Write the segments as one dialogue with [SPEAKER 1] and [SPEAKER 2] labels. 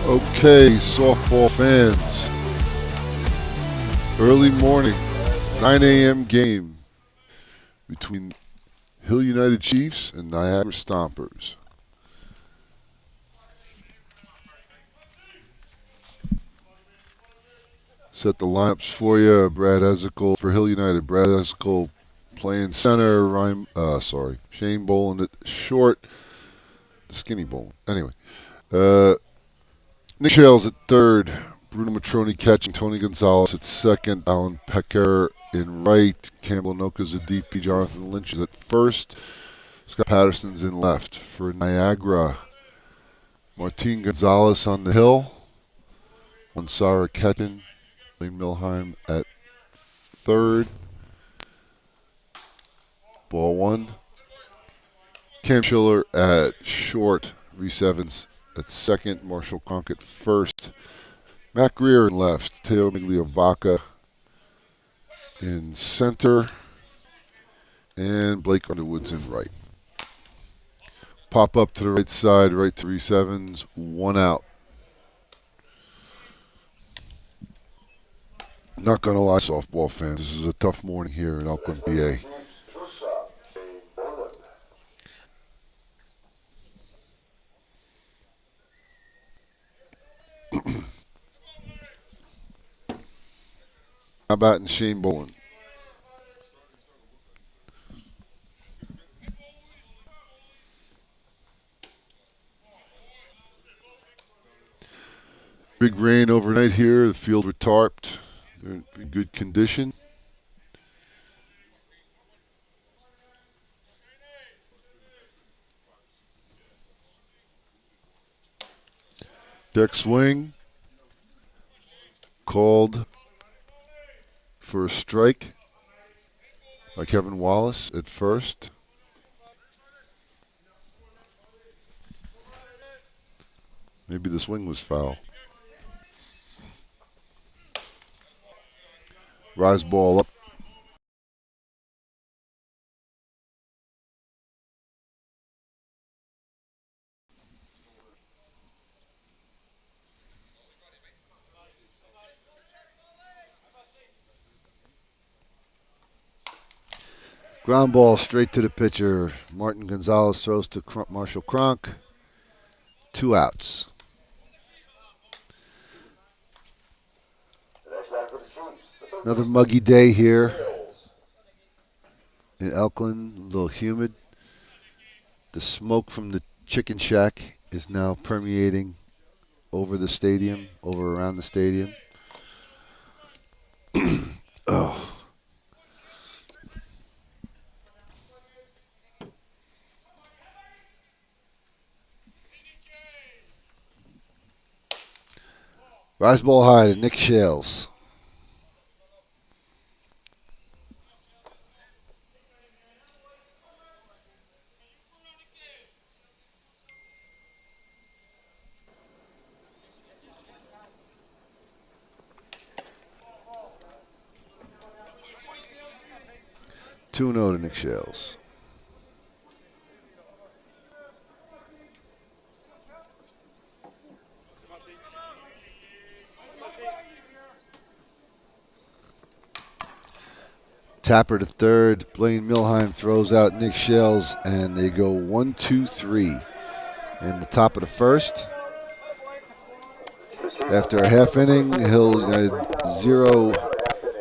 [SPEAKER 1] Okay, softball fans. Early morning, 9 a.m. game between Hill United Chiefs and Niagara Stompers. Set the lineups for you. Brad Ezekiel for Hill United. Brad Ezekiel playing center. Shane Boland at short. Skinny Boland. Anyway, Nick Shales at third. Bruno Matroni catching. Tony Gonzalez at second. Alan Pecker in right. Campbell Anoka's at DP. Jonathan Lynch is at first. Scott Patterson's in left. For Niagara, Martin Gonzalez on the hill. Mansara Ketton. Wayne Milheim at third. Ball one. Cam Schiller at short. Reese Evans at second. Marshall Conk at first. Matt Greer in left. Teo Migliovaca in center. And Blake Underwood's in right. Pop up to the right side, right to Reese Evans. One out. Not going to lie, softball fans. This is a tough morning here in Oakland, PA. How about in Shane Boland? Big rain overnight here. The field were tarped. They're in good condition. Deck swing. Called for a strike by Kevin Wallace at first. Maybe the swing was foul. Rise ball up. Ground ball straight to the pitcher. Martin Gonzalez throws to Marshall Cronk. 2 outs. Another muggy day here in Elkland, a little humid. The smoke from the chicken shack is now permeating over the stadium, around the stadium. Oh. Rise ball high to Nick Shales. Two 0 to Nick Shales. Tapper to third. Blaine Milheim throws out Nick Shales, and they go 1-2-3 in the top of the first. After a half inning, Hill United 0.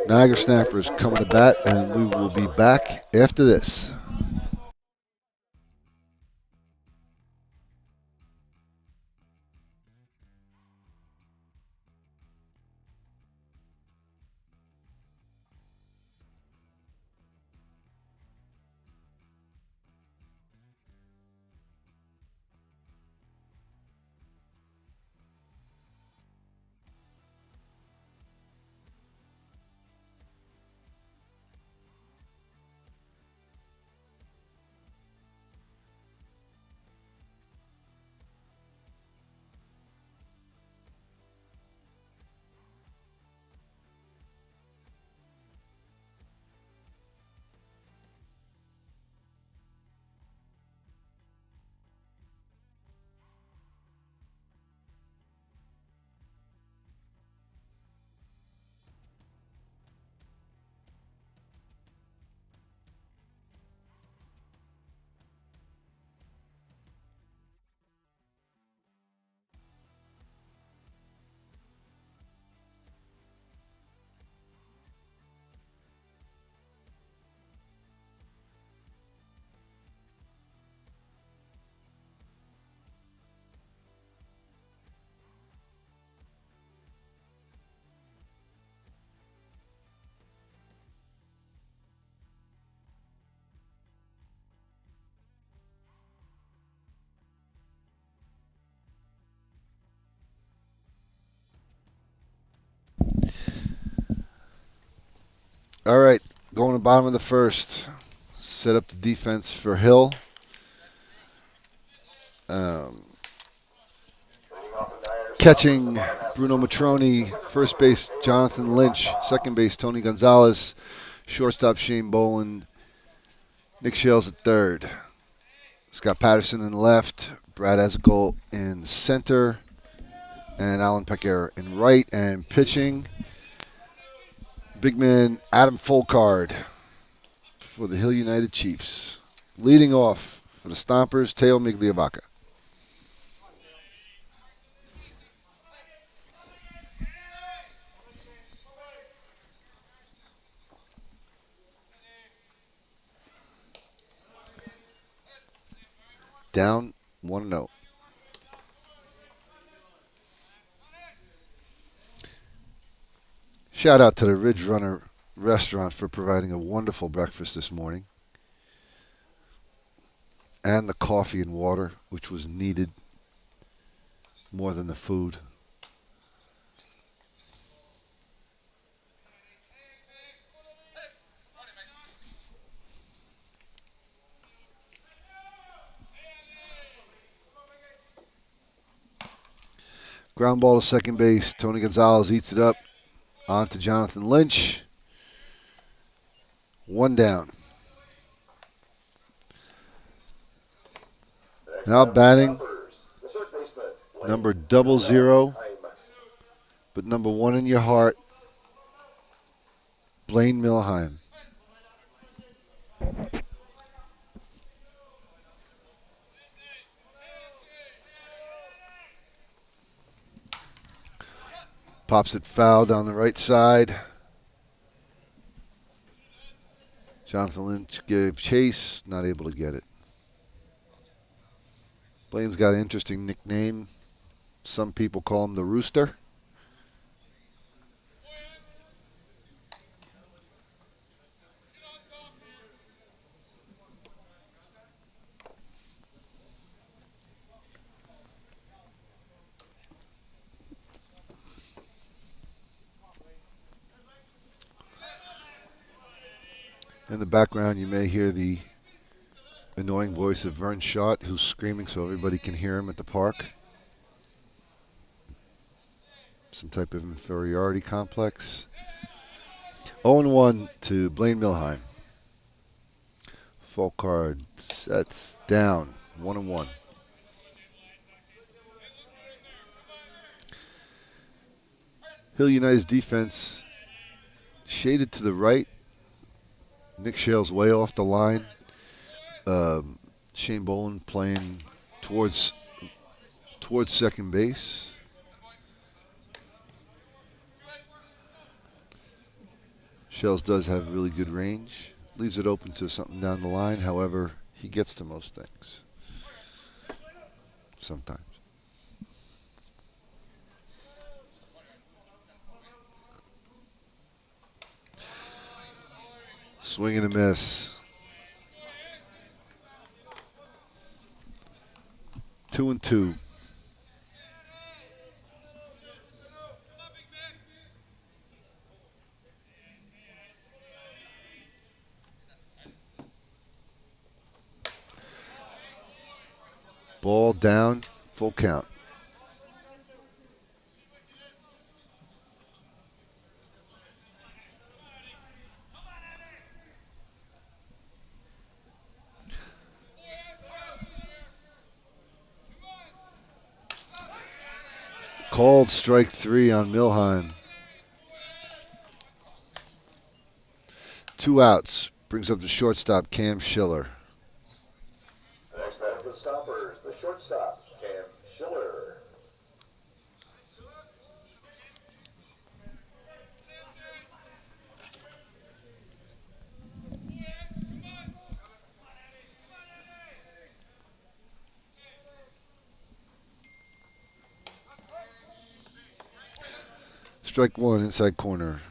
[SPEAKER 1] Niagara Snappers coming to bat, and we will be back after this. All right, going to the bottom of the first. Set up the defense for Hill. Catching Bruno Matroni, first base Jonathan Lynch, second base Tony Gonzalez, shortstop Shane Boland, Nick Shales at third, Scott Patterson in left, Brad Ezekiel in center, and Alan Pecker in right. And pitching, big man Adam Folkard for the Hill United Chiefs. Leading off for the Stompers, Teo Migliavaca. Down 1-0. Shout out to the Ridge Runner restaurant for providing a wonderful breakfast this morning. And the coffee and water, which was needed more than the food. Ground ball to second base. Tony Gonzalez eats it up. On to Jonathan Lynch. One down. Now batting, number 00, but number 1 in your heart, Blaine Milheim. Pops it foul down the right side. Jonathan Lynch gave chase, not able to get it. Blaine's got an interesting nickname. Some people call him the Rooster. In the background, you may hear the annoying voice of Vern Schott, who's screaming so everybody can hear him at the park. Some type of inferiority complex. 0-1 to Blaine Milheim. Full card sets down. 1-1. Hill United's defense shaded to the right. Nick Shales way off the line. Shane Boland playing towards second base. Shales does have really good range. Leaves it open to something down the line. However, he gets to most things. Sometimes. Swing and a miss. 2-2. Ball down, full count. Called strike 3 on Milheim. 2 outs. Brings up the shortstop, Cam Schiller.
[SPEAKER 2] Next man for the Stompers, the shortstop, Cam Schiller.
[SPEAKER 1] Strike 1, inside corner.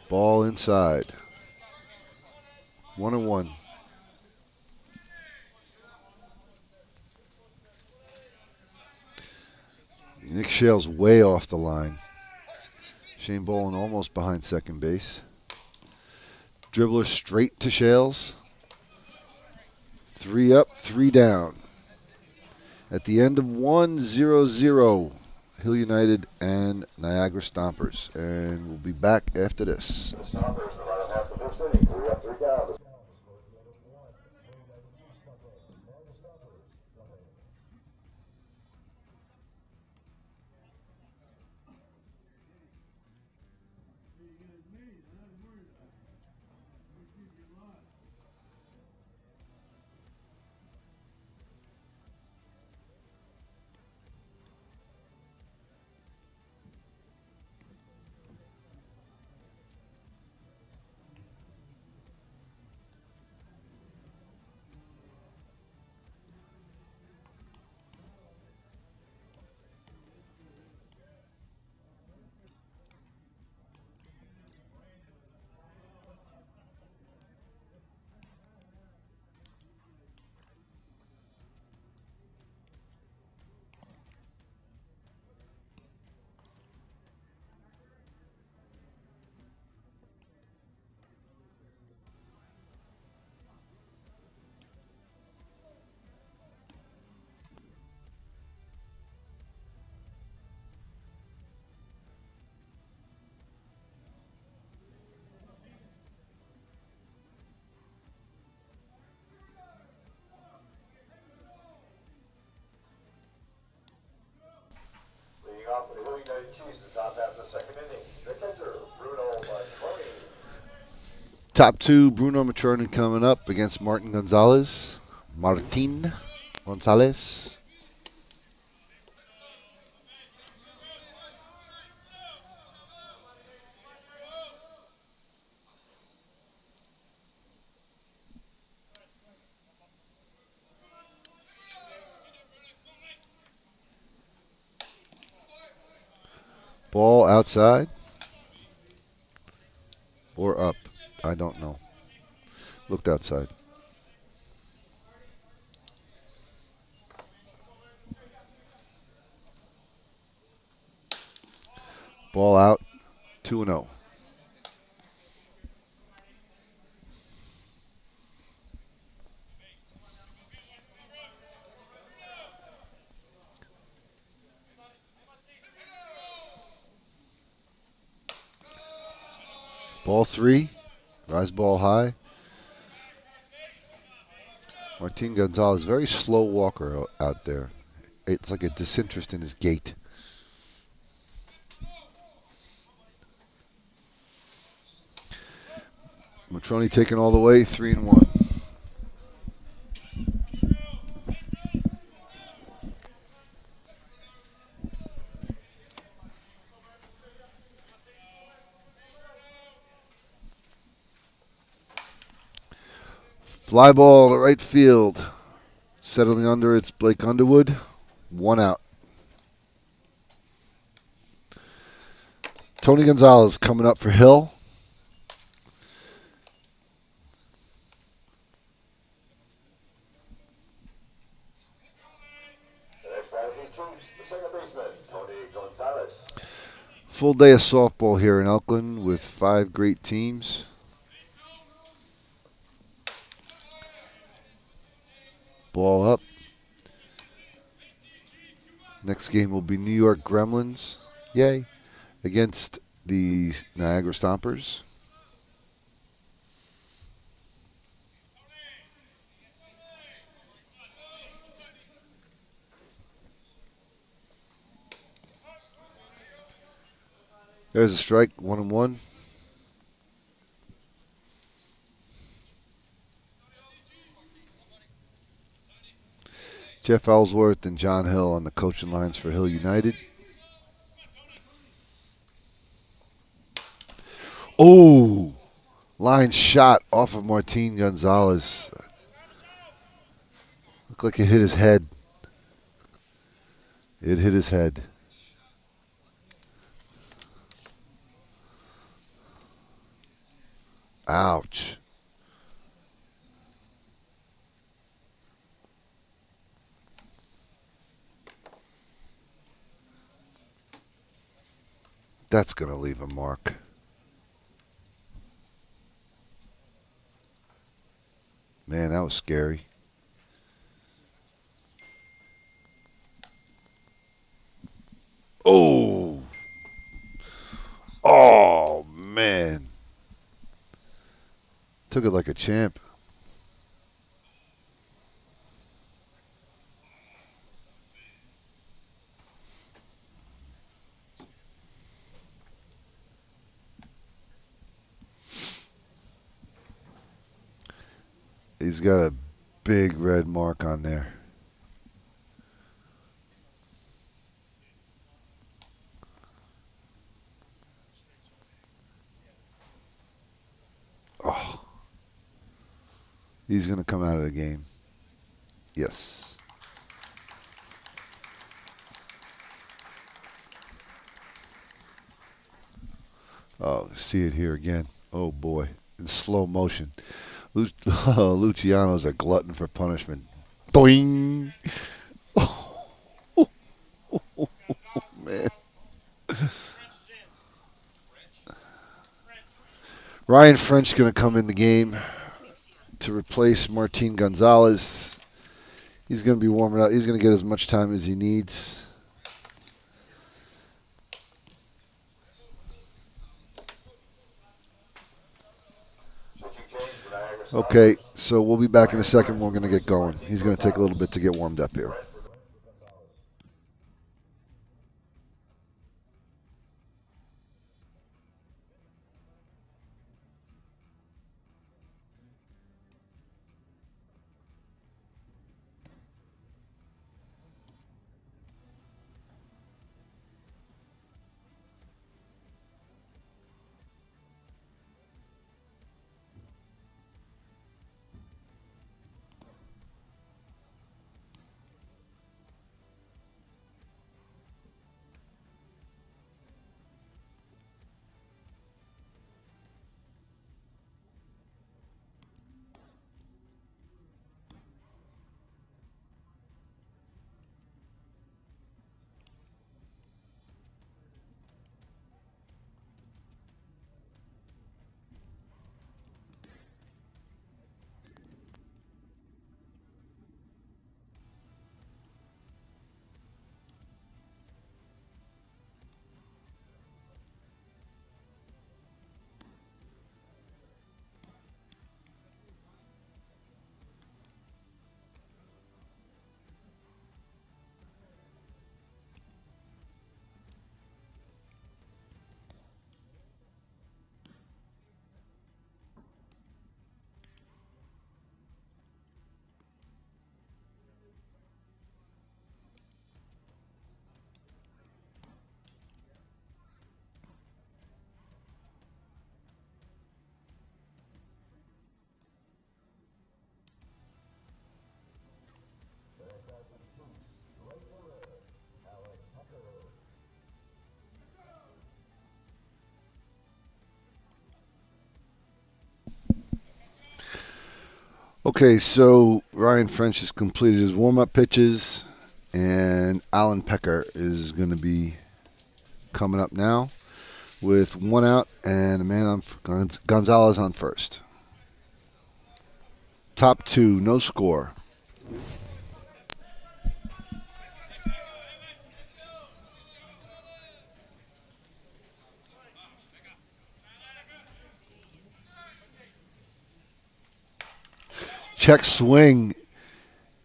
[SPEAKER 1] Ball inside. 1-1. Nick Shale's way off the line. Shane Bolin almost behind second base. Dribbler straight to Shales. 3 up, 3 down. At the end of 1-0-0, Hill United and Niagara Stompers. And we'll be back after this.
[SPEAKER 2] The Stompers in the bottom half of the first inning. 3 up, 3 down. Leading off for the Hill United Chiefs, the top half of the second inning. The catcher, Bruno Matroni.
[SPEAKER 1] Top 2, Bruno Matroni coming up against Martin Gonzalez. Martin Gonzalez. Ball outside or up. I don't know. Looked outside. Ball out, 2-0. Ball 3, rise ball high. Martin Gonzalez, very slow walker out there. It's like a disinterest in his gait. Matroni taking all the way, 3-1. Fly ball to right field. Settling under, it's Blake Underwood. 1 out. Tony Gonzalez coming up for Hill.
[SPEAKER 2] The next batter for the Chiefs, the second baseman, Tony Gonzalez.
[SPEAKER 1] Full day of softball here in Elkland with 5 great teams. Ball up. Next game will be New York Gremlins, yay, against the Niagara Stompers. There's a strike, 1-1. Jeff Ellsworth and John Hill on the coaching lines for Hill United. Oh, line shot off of Martin Gonzalez. Looked like it hit his head. It hit his head. Ouch. That's going to leave a mark. Man, that was scary. Oh. Oh, man. Took it like a champ. He's got a big red mark on there. Oh. He's going to come out of the game. Yes. Oh, see it here again. Oh, boy. In slow motion. Luciano's a glutton for punishment. Doing. Oh, man. Ryan French going to come in the game to replace Martin Gonzalez. He's going to be warming up. He's going to get as much time as he needs. Okay, so we'll be back in a second. We're going to get going. He's going to take a little bit to get warmed up here. Okay, so Ryan French has completed his warm-up pitches, and Alan Pecker is going to be coming up now with one out and a man on Gonzalez on first. Top two, no score. Check swing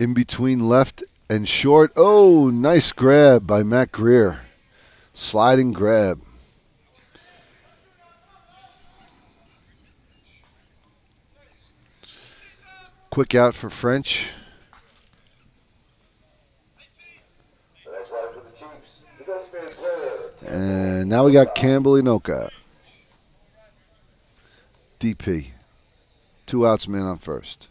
[SPEAKER 1] in between left and short. Oh, nice grab by Matt Greer. Sliding grab. Quick out for French. And now we got Campbell Inoka. DP. 2 outs, man on first.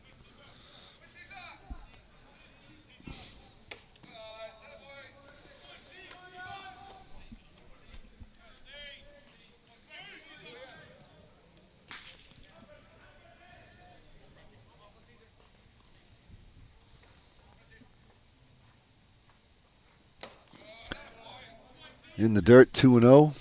[SPEAKER 1] In the dirt, 2-0.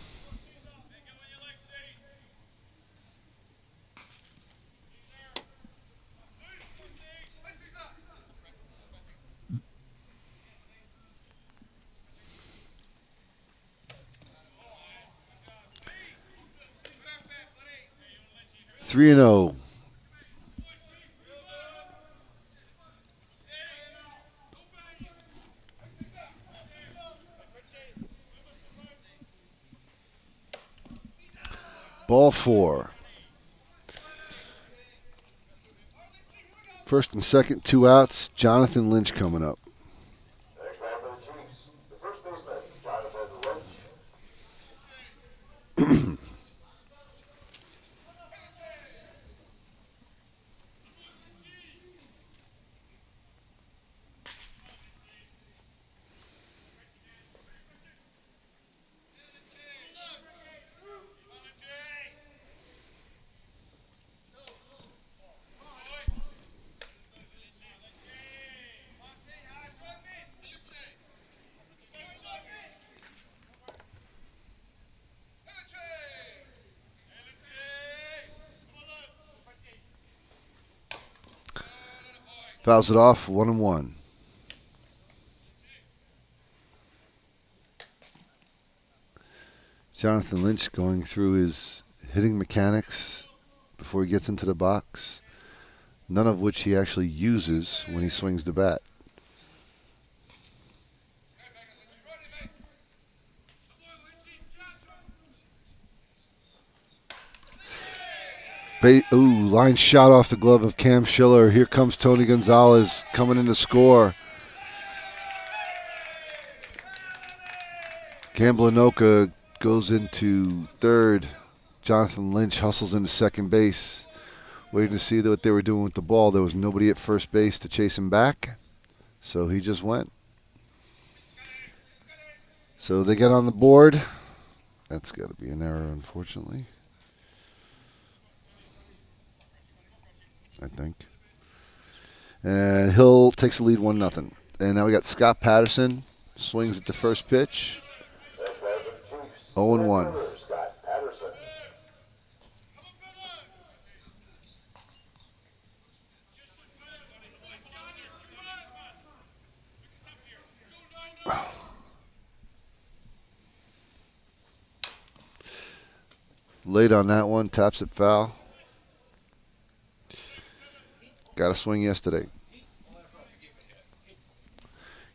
[SPEAKER 1] 3-0. Ball 4. First and second, 2 outs. Jonathan Lynch coming up.
[SPEAKER 2] Next man for the Chiefs, the first baseman, Jonathan Lynch.
[SPEAKER 1] Fouls it off, 1-1. Jonathan Lynch going through his hitting mechanics before he gets into the box, none of which he actually uses when he swings the bat. Line shot off the glove of Cam Schiller. Here comes Tony Gonzalez coming in to score. Gamblenoka goes into third. Jonathan Lynch hustles into second base, waiting to see what they were doing with the ball. There was nobody at first base to chase him back, so he just went. So they get on the board. That's got to be an error, unfortunately, I think. And Hill takes the lead 1-0. And now we got Scott Patterson. Swings at the first pitch. 0-1.
[SPEAKER 2] Scott Patterson.
[SPEAKER 1] Late on that one, taps it foul. Got a swing yesterday.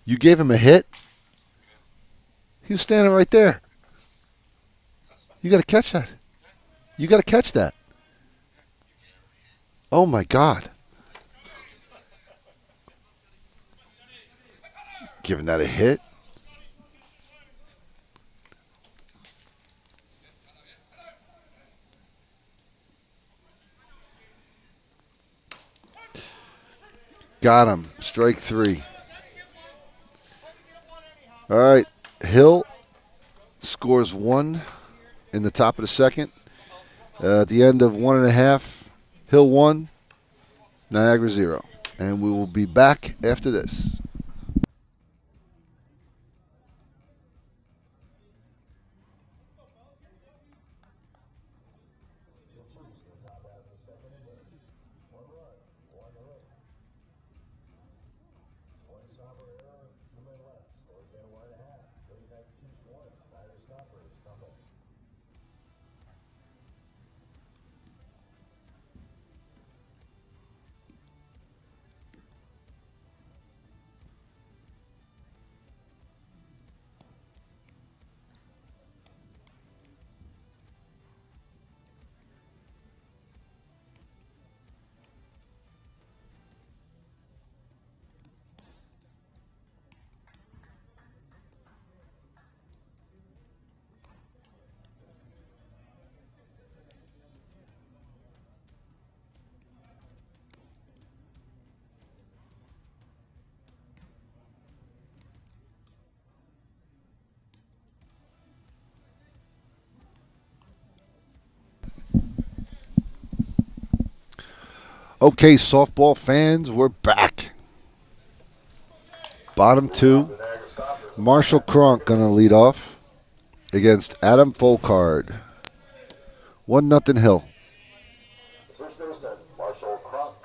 [SPEAKER 1] You gave him a hit? He was standing right there. You got to catch that. You got to catch that. Oh, my God. Giving that a hit? Got him. Strike 3. All right. Hill scores 1 in the top of the second. At the end of 1.5, Hill 1, Niagara 0. And we will be back after this. Okay, softball fans, we're back. Bottom 2. Marshall Cronk going to lead off against Adam Folkard. 1-0 Hill.
[SPEAKER 2] First baseman, Marshall Cronk.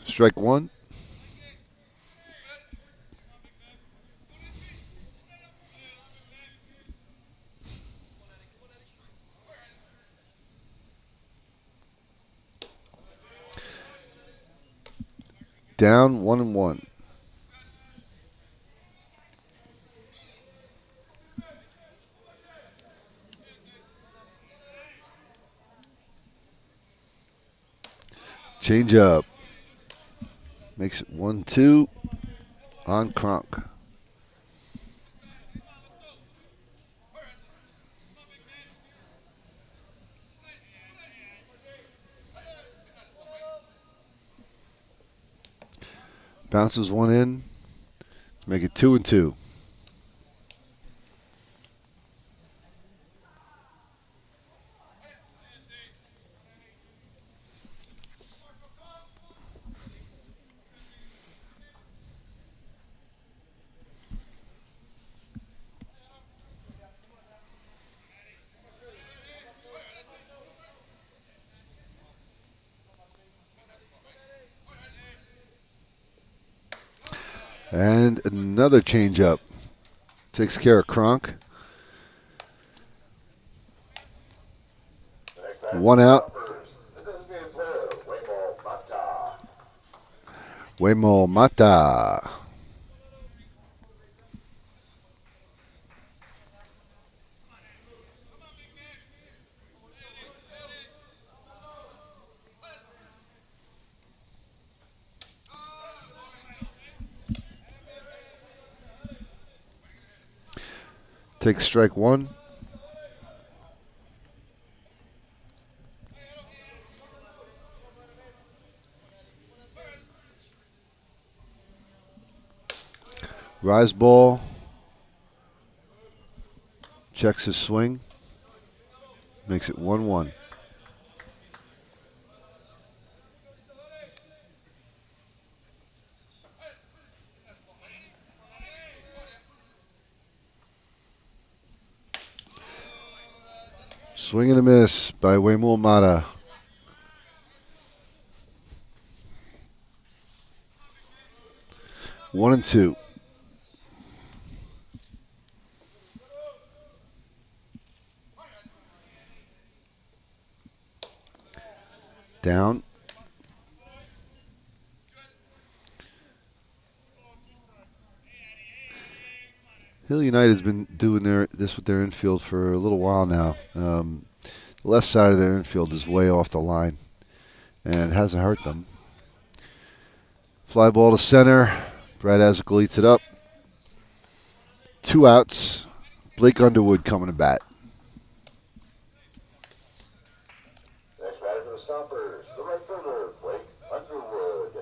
[SPEAKER 1] Strike 1. down 1-1. Change up. Makes it 1-2 on Kronk. Bounces one in to make it 2-2. And another changeup. Takes care of Kronk. One out. Wemo Mata. Takes strike one. Rise ball. Checks his swing. Makes it 1-1. Swing and a miss by Wemo Mata. One and two. Down. Hill United's been doing this with their infield for a little while now. The left side of their infield is way off the line, and it hasn't hurt them. Fly ball to center. Brad Azakel eats it up. 2 outs. Blake Underwood coming to bat.
[SPEAKER 2] Next batter for the Stompers, the right fielder, Blake Underwood.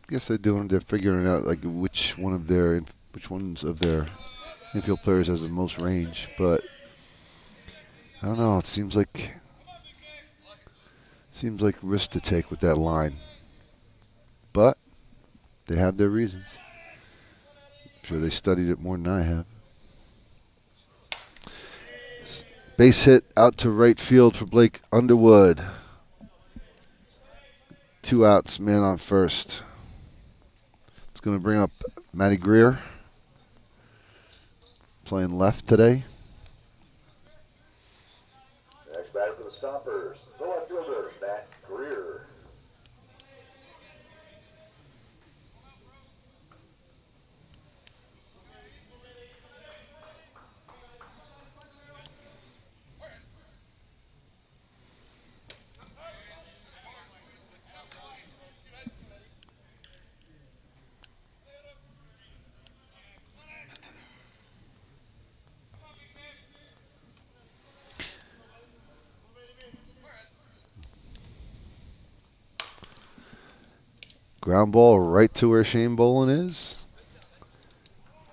[SPEAKER 1] I guess they're figuring out like which ones of their infield players has the most range, but I don't know. It seems like risk to take with that line, but they have their reasons. I'm sure they studied it more than I have. Base hit out to right field for Blake Underwood. 2 outs, man on first. It's going to bring up Matty Greer, playing left today.
[SPEAKER 2] Next batter for the Stompers, the left fielder, Matt Greer.
[SPEAKER 1] Ground ball right to where Shane Bolin is.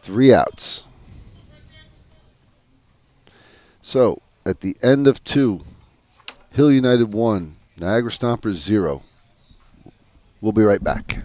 [SPEAKER 1] 3 outs. So, at the end of 2, Hill United 1, Niagara Stompers 0. We'll be right back.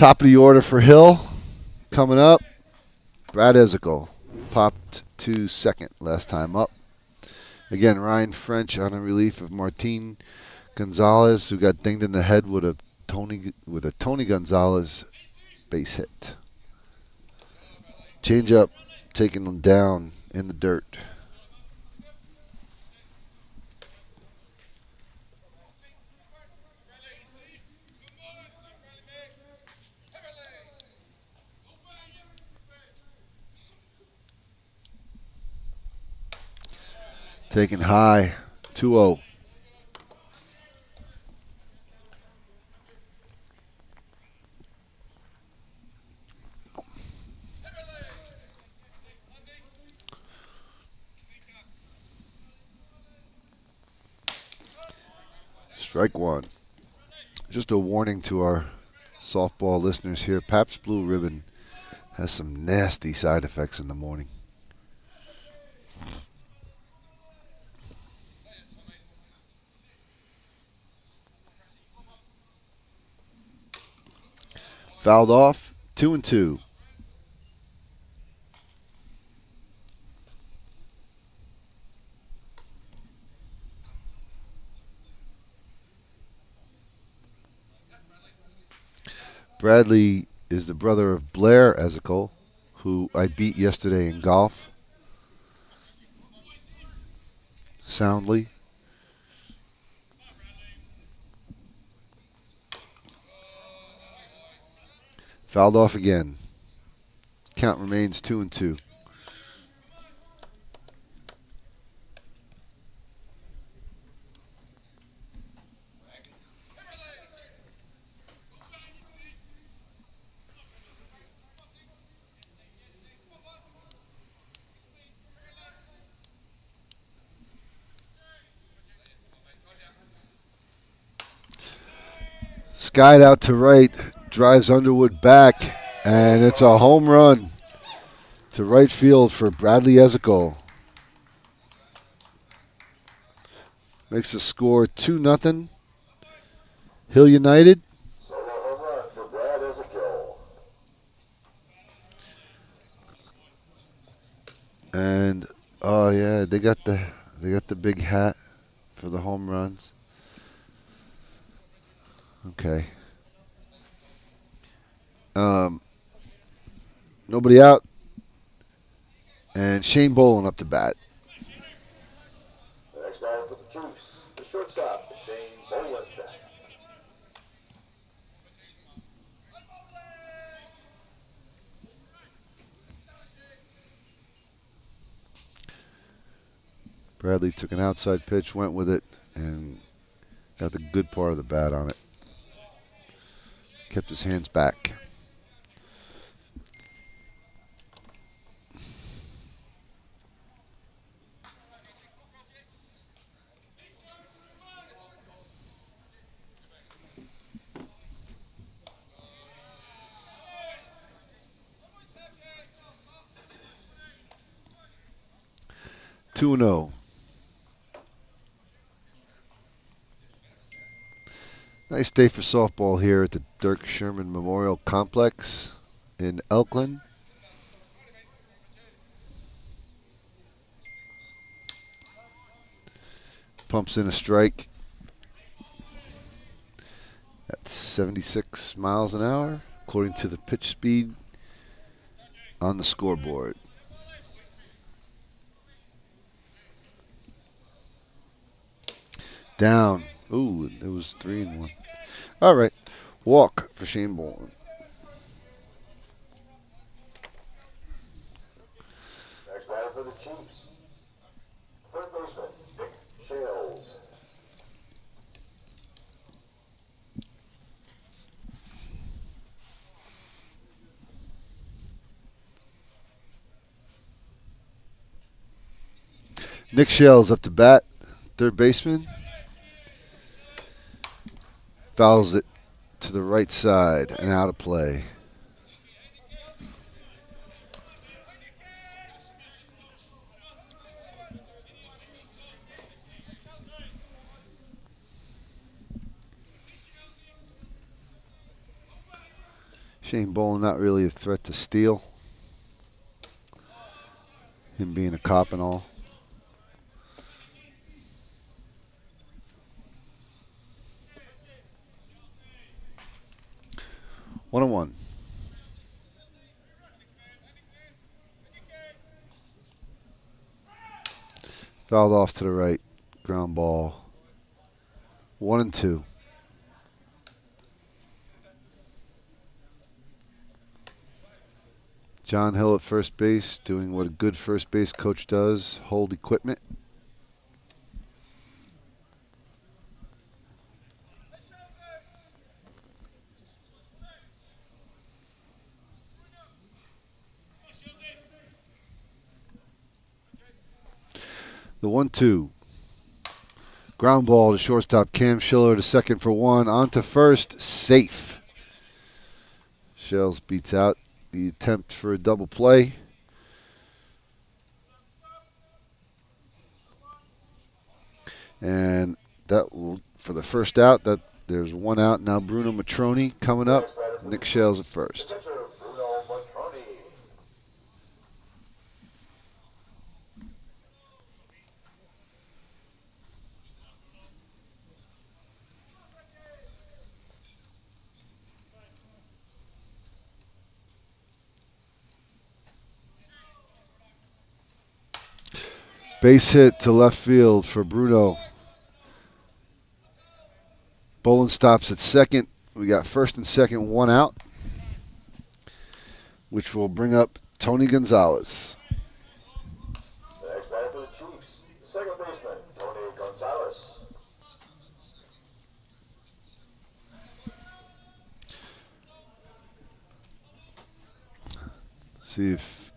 [SPEAKER 1] Top of the order for Hill. Coming up, Brad Ezekiel. Popped to second last time up. Again, Ryan French on a relief of Martin Gonzalez, who got dinged in the head with a Tony Gonzalez base hit. Change up, taking them down in the dirt. Taking high, 2-0. Strike one. Just a warning to our softball listeners here. Pabst Blue Ribbon has some nasty side effects in the morning. Fouled off, 2-2. Bradley is the brother of Blair Ezekiel, who I beat yesterday in golf. Soundly. Fouled off again. Count remains 2-2. Skied out to right, drives Underwood back, and it's a home run to right field for Bradley Ezekiel. Makes the score 2-0. Hill United.
[SPEAKER 2] Solo home run for Brad Ezekiel.
[SPEAKER 1] And oh yeah, they got the big hat for the home runs. Okay. Nobody out. And Shane Bolin up to bat.
[SPEAKER 2] The next batter for the Chiefs, the shortstop, Shane Boland.
[SPEAKER 1] Bradley took an outside pitch, went with it, and got the good part of the bat on it. Kept his hands back. Two and 0. Nice day for softball here at the Dirk Sherman Memorial Complex in EKLAND. Pumps in a strike at 76 miles an hour, according to the pitch speed on the scoreboard. Down. Ooh, it was 3-1. All right. Walk for Shane Bolin.
[SPEAKER 2] Next batter for the Chiefs, third baseman, Nick Shales.
[SPEAKER 1] Nick Shales up to bat, third baseman. Fouls it to the right side and out of play.
[SPEAKER 3] Shane Bolin not really a threat to steal. Him being a cop and all. One on one. Fouled off to the right. Ground ball. 1 and 2. John Hill at first base, doing what a good first base coach does, hold equipment. The 1-2. Ground ball to shortstop Cam Schiller to second for 1. On to first, safe. Shells beats out the attempt for a double play. And that will, for the first out, that there's 1 out. Now Bruno Matroni coming up. Nick Shells at first.
[SPEAKER 2] Pitcher Bruno Matroni.
[SPEAKER 3] Base hit to left field for Bruno. Bolin stops at second. We got first and second, 1 out, which will bring up Tony Gonzalez.
[SPEAKER 2] The next batter for the Chiefs, second baseman Tony Gonzalez.
[SPEAKER 3] See if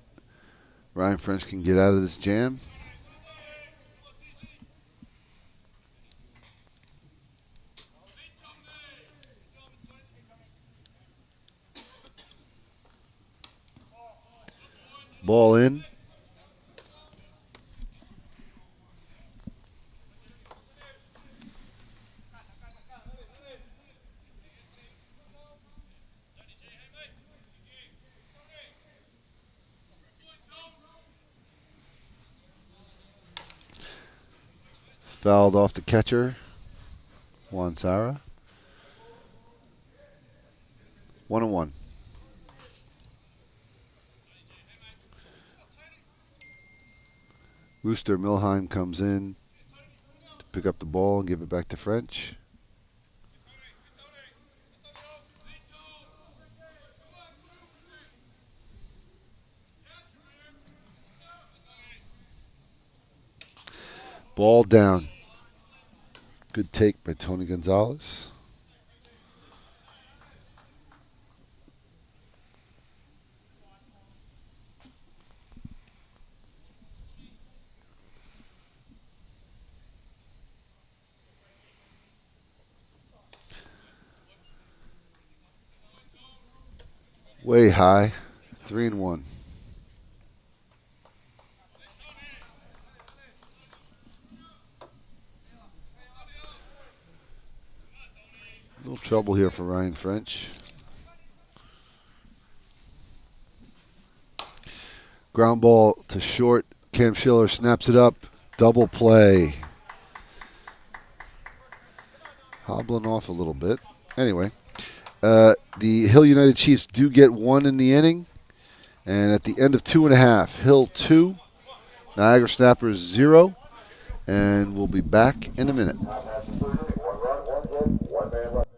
[SPEAKER 3] Ryan French can get out of this jam. Ball in. Fouled off the catcher, Juan Sara. 1 and 1. Rooster Milheim comes in to pick up the ball and give it back to French. Ball down. Good take by Tony Gonzalez. Way high. 3 and 1. A little trouble here for Ryan French. Ground ball to short. Cam Schiller snaps it up. Double play. Hobbling off a little bit. Anyway, the Hill United Chiefs do get 1 in the inning. And at the end of 2.5, Hill 2, Niagara Snappers 0. And we'll be back in a minute.
[SPEAKER 2] Top half of the third inning, 1 run, 1 hit, 1 man left.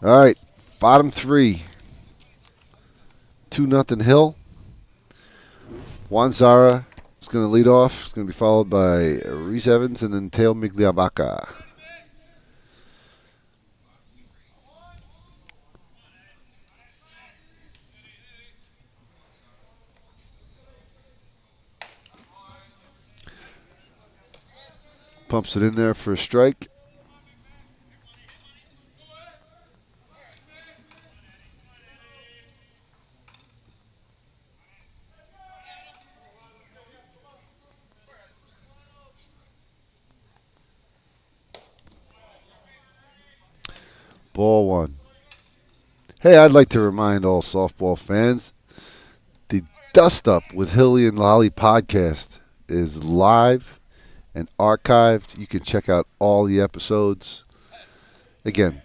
[SPEAKER 3] All right, bottom three. 2-0 Hill. Juan Zara is going to lead off. It's going to be followed by Reese Evans and then Teo Migliavaca. Pumps it in there for a strike. Ball one. Hey, I'd like to remind all softball fans, the Dust Up with Hilly and Lolly podcast is live and archived. You can check out all the episodes. Again,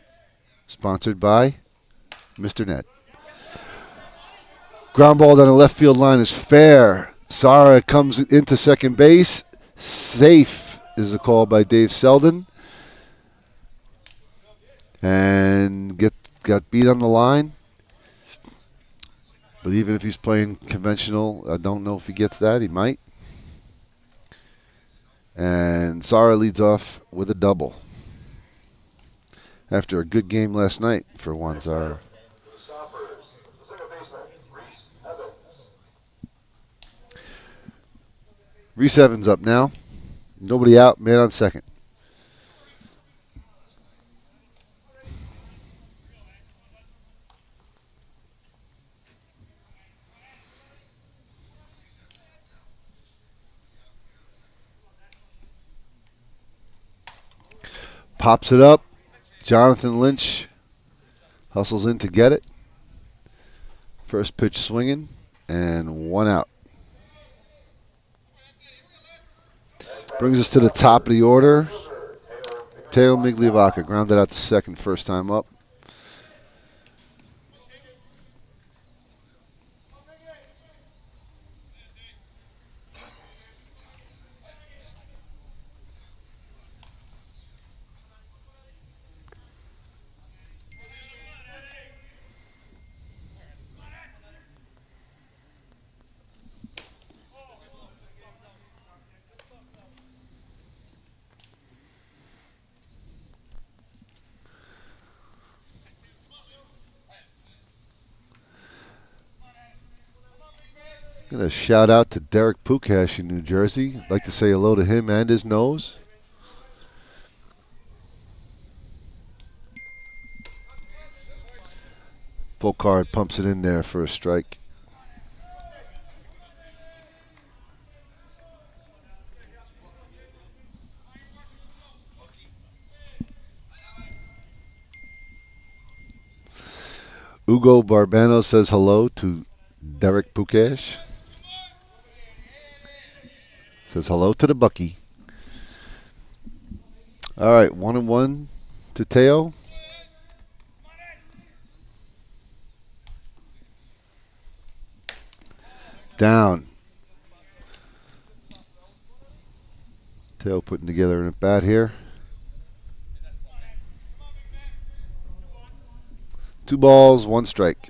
[SPEAKER 3] sponsored by Mr. Net. Ground ball down the left field line is fair. Zara comes into second base. Safe is the call by Dave Selden. And got beat on the line. But even if he's playing conventional, I don't know if he gets that. He might. And Zara leads off with a double. After a good game last night for Juan Zara.
[SPEAKER 2] The Stompers, the second baseman, Reese Evans.
[SPEAKER 3] Reese Evans up now. Nobody out. Man on second. Pops it up. Jonathan Lynch hustles in to get it. First pitch swinging, and one out. Brings us to the top of the order. Teo Migliavaca grounded out to second first time up. Going to shout out to Derek Pukash in New Jersey. I'd like to say hello to him and his nose. Full card pumps it in there for a strike. Ugo Barbano says hello to Derek Pukash. Says hello to the Bucky. All right, 1-1 to Teo. Down. Teo putting together an at bat here. 2 balls, 1 strike.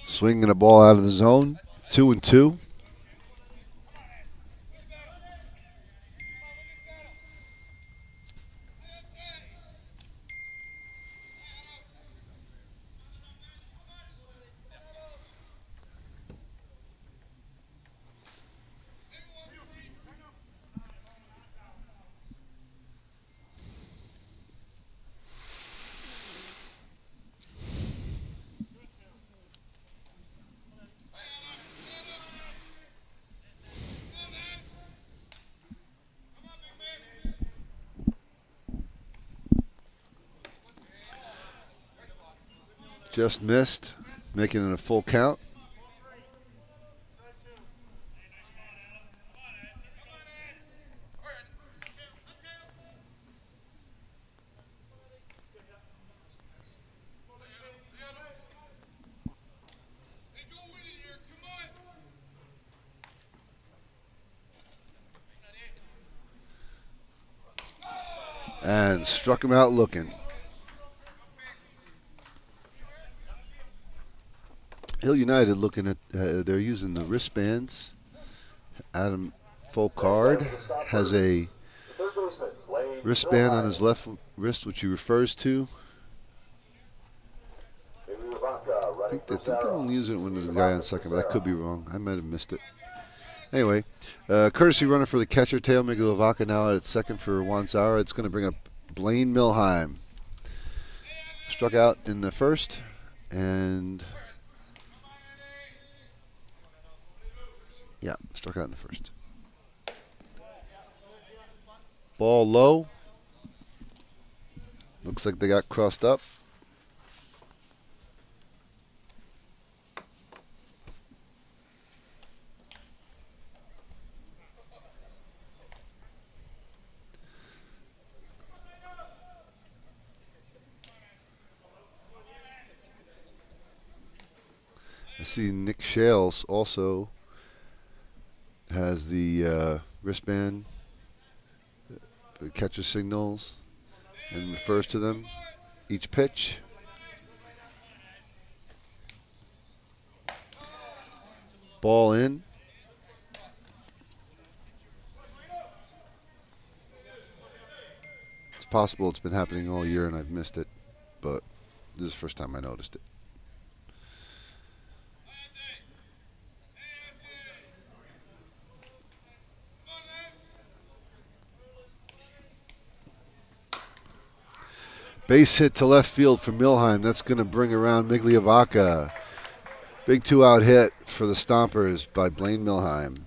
[SPEAKER 3] Swinging a ball out of the zone. 2-2. Just missed, making it a full count. And struck him out looking. Hill United looking at, they're using the wristbands. Adam Folcard has a wristband on his left wrist, which he refers to. I think they're only using it when there's a guy on second, but I could be wrong. I might have missed it. Anyway, courtesy runner for the catcher, Teo Migliovaca, now at second for Juan Zara. It's going to bring up Blaine Milheim. Struck out in the first, and yeah, struck out in the first. Ball low. Looks like they got crossed up. I see Nick Shales also has the wristband, the catcher signals, and refers to them each pitch. Ball in. It's possible it's been happening all year and I've missed it, but this is the first time I noticed it. Base hit to left field for Milheim. That's going to bring around Migliovaca. Big 2-out hit for the Stompers by Blaine Milheim.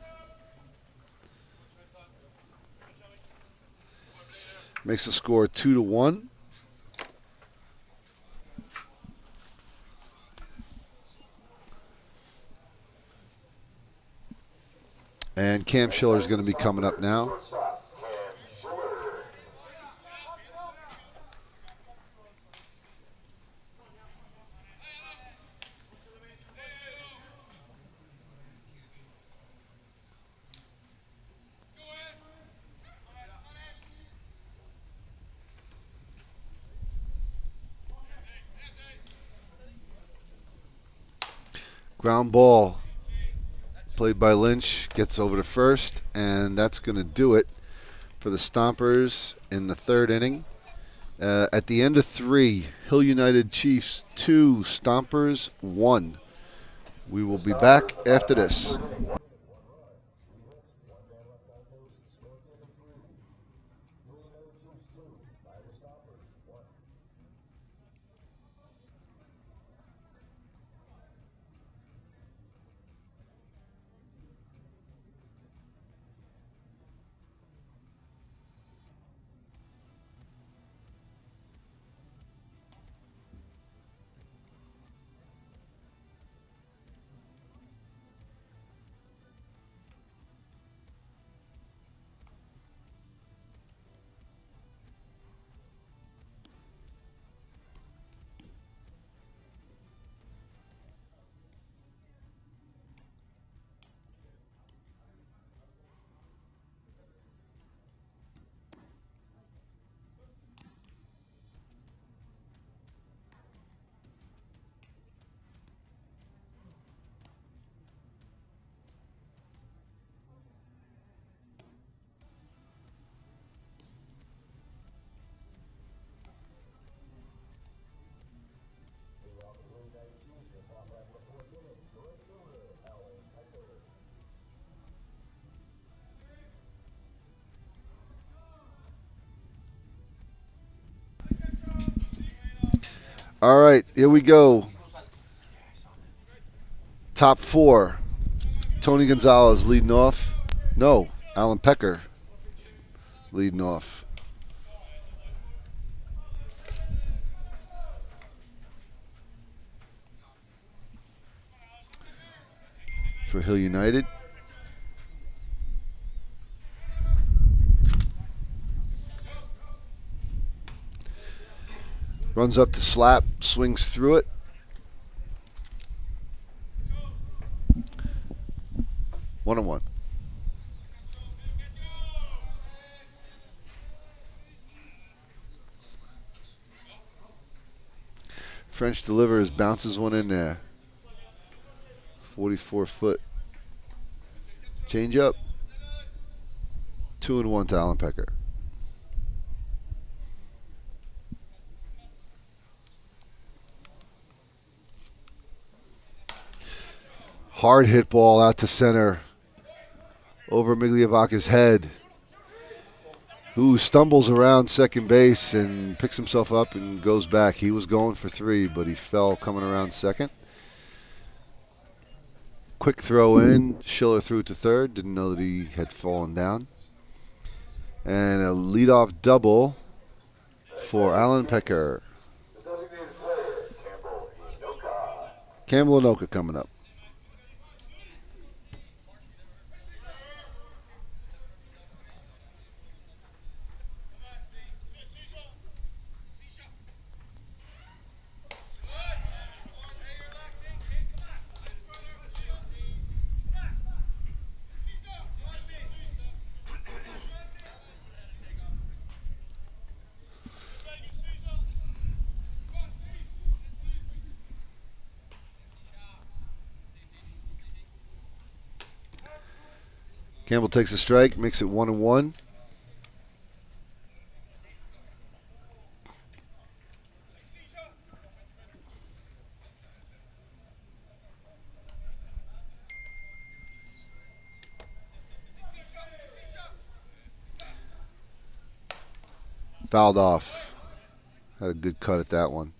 [SPEAKER 3] Makes the score 2-1. And Cam Schiller is going to be coming up now. Ground ball played by Lynch, gets over to first, and that's going to do it for the Stompers in the third inning. At the end of 3, Hill United Chiefs 2, Stompers 1. We will be back after this. All right, here we go. Top 4. Tony Gonzalez leading off. No, Alan Pecker leading off. For Hill United. Runs up to slap, swings through it. One and one. French delivers, bounces one in there. 44-foot. Change up. 2-1 to Alan Pecker. Hard hit ball out to center. Over Migliavacca's head, who stumbles around second base and picks himself up and goes back. He was going for 3, but he fell coming around second. Quick throw in. Schiller threw it to third. Didn't know that he had fallen down. And a leadoff double for Alan Pecker.
[SPEAKER 2] The designated player, Campbell Inoka.
[SPEAKER 3] Campbell Inoka coming up. Campbell takes a strike, makes it 1-1. Fouled off. Had a good cut at that one.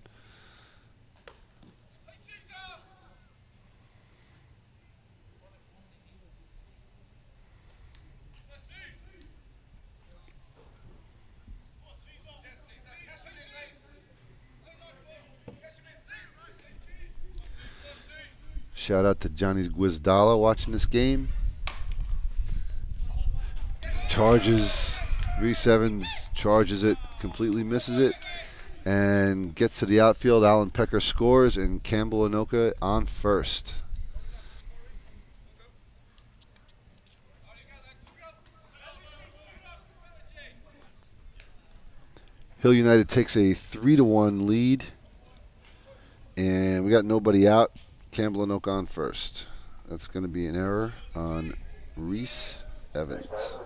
[SPEAKER 3] Shout out to Johnny's Guizdala watching this game. Charges, Reese Evans charges it, completely misses it, and gets to the outfield. Alan Pecker scores, and Campbell Inoka on first. Hill United takes a 3-1 lead, and we got nobody out. Campbell Inoka on first. That's going to be an error on Reese Evans.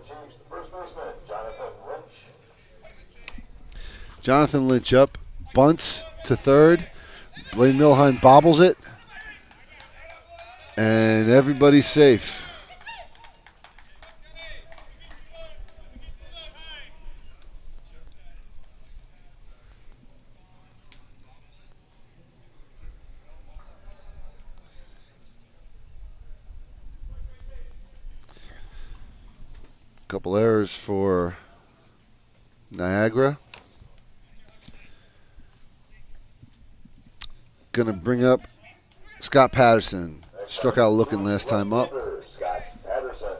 [SPEAKER 3] Jonathan Lynch up, bunts to third. Blaine Milheim bobbles it, and everybody's safe. Couple errors for Niagara. Gonna bring up Scott Patterson. Struck out looking last time up.
[SPEAKER 2] Scott Patterson.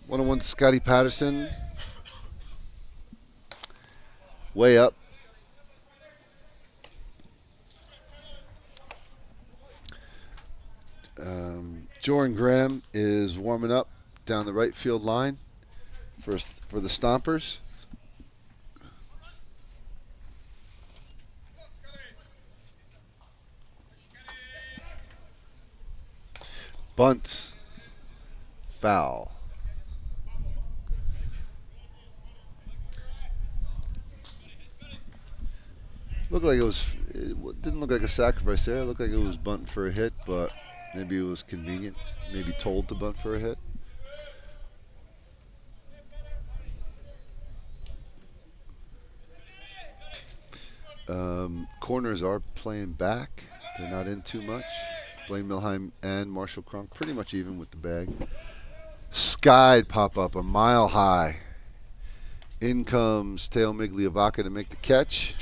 [SPEAKER 3] One-on-one to Scotty Patterson. Way up. Joran Graham is warming up down the right field line for the Stompers. Bunts. Foul. Looked like it didn't look like a sacrifice there. It looked like it was bunting for a hit, but maybe it was convenient. Maybe told to bunt for a hit. Corners are playing back. They're not in too much. Blaine Milheim and Marshall Cronk pretty much even with the bag. Skied pop up a mile high. In comes Teo Migliavaca to make the catch.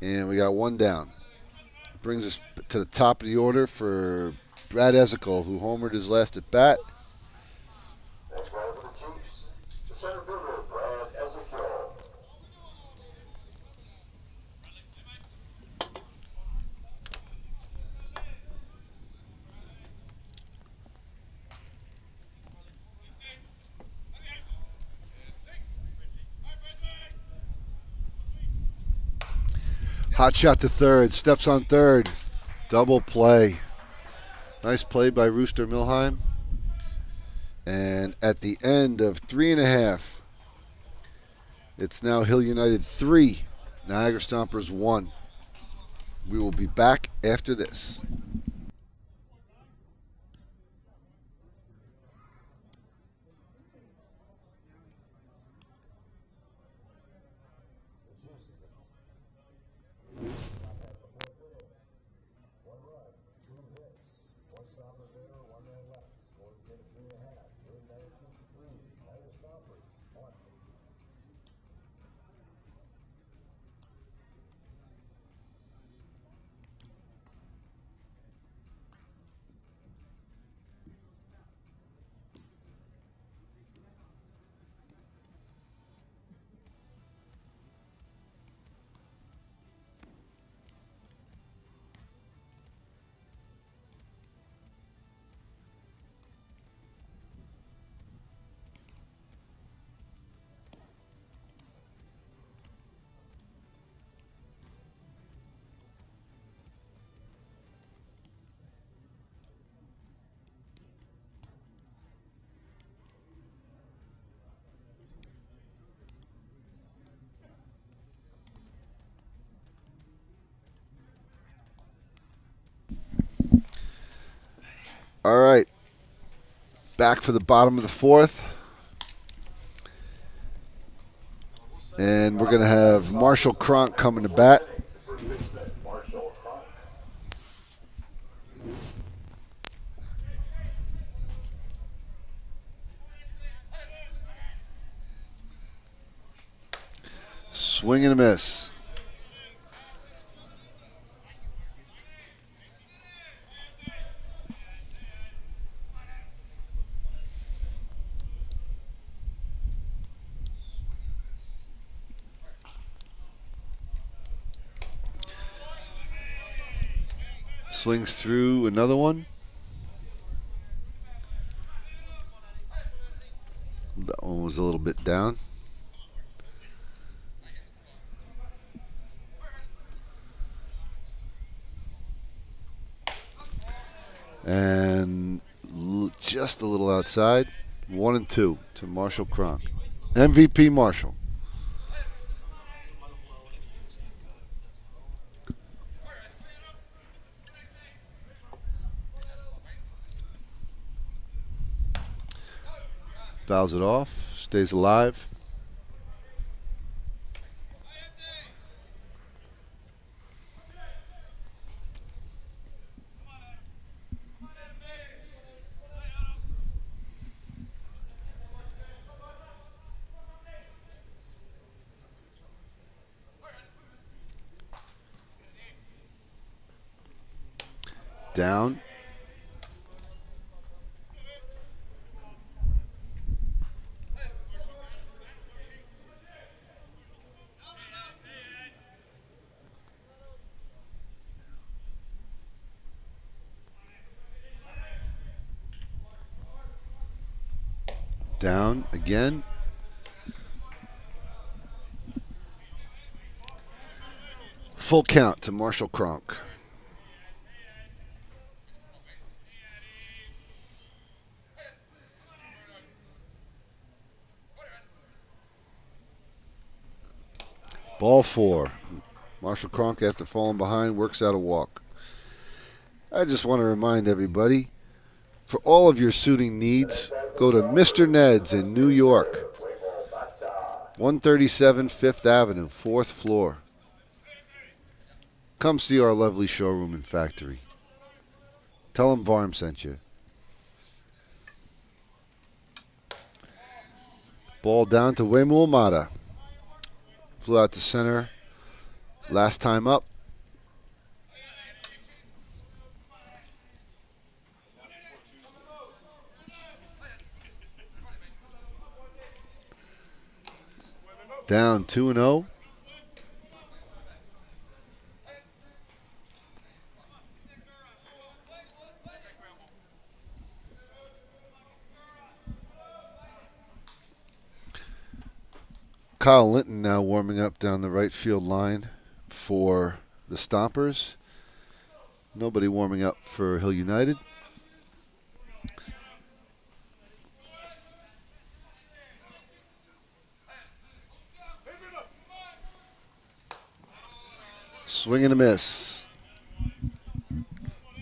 [SPEAKER 3] And we got one down. Brings us to the top of the order for Brad Ezekiel, who homered his last at bat.
[SPEAKER 2] Next batter for the Chiefs, the center fielder, Brad Ezekiel.
[SPEAKER 3] Hot shot to third. Steps on third. Double play. Nice play by Rooster Milheim. And at the end of 3.5, it's now Hill United 3, Niagara Stompers 1. We will be back after this. All right. Back for the bottom of the fourth. And we're going to have Marshall Cronk coming to bat.
[SPEAKER 2] Marshall Cronk.
[SPEAKER 3] Swing and a miss. Swings through another one. That one was a little bit down. And just a little outside. 1-2 to Marshall Cronk. MVP Marshall. Fouls it off, stays alive. Down. Down again. Full count to Marshall Cronk. Ball 4. Marshall Cronk, after falling behind, works out a walk. I just want to remind everybody, for all of your suiting needs, go to Mr. Ned's in New York. 137 Fifth Avenue, 4th floor. come see our lovely showroom and factory. Tell them Varm sent you. Ball down to Uemu Amada. Flew out to center. Last time up. Down 2-0. Kyle Linton now warming up down the right field line for the Stompers. Nobody warming up for Hill United. Swing and a miss.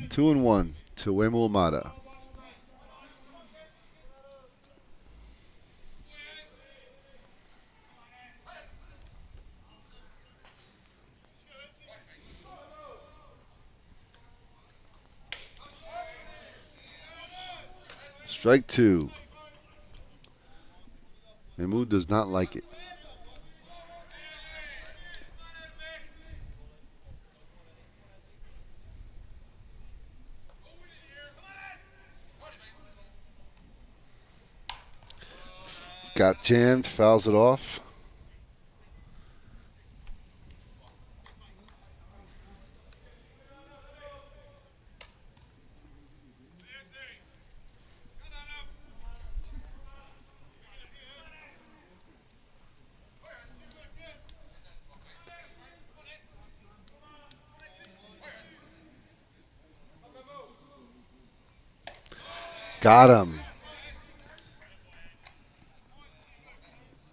[SPEAKER 3] 2-1 to Uemu Amada. Strike two. Uemu does not like it. Got jammed, fouls it off. Got him.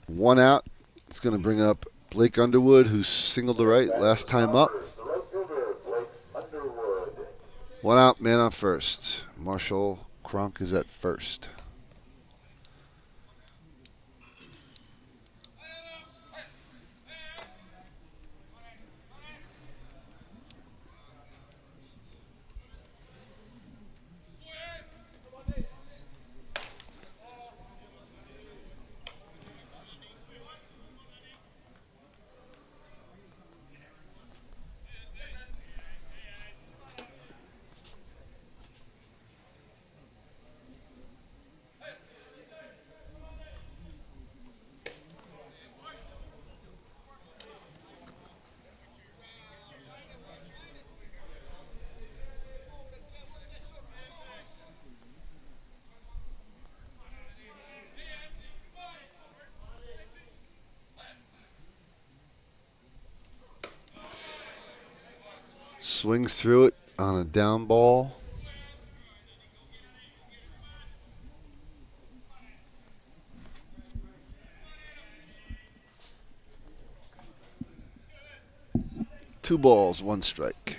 [SPEAKER 3] One out. It's going to bring up Blake Underwood, who singled to right last time up.
[SPEAKER 2] The right fielder, Blake Underwood.
[SPEAKER 3] One out, man on first. Marshall Kronk is at first. Swings through it on a down ball. Two balls, one strike.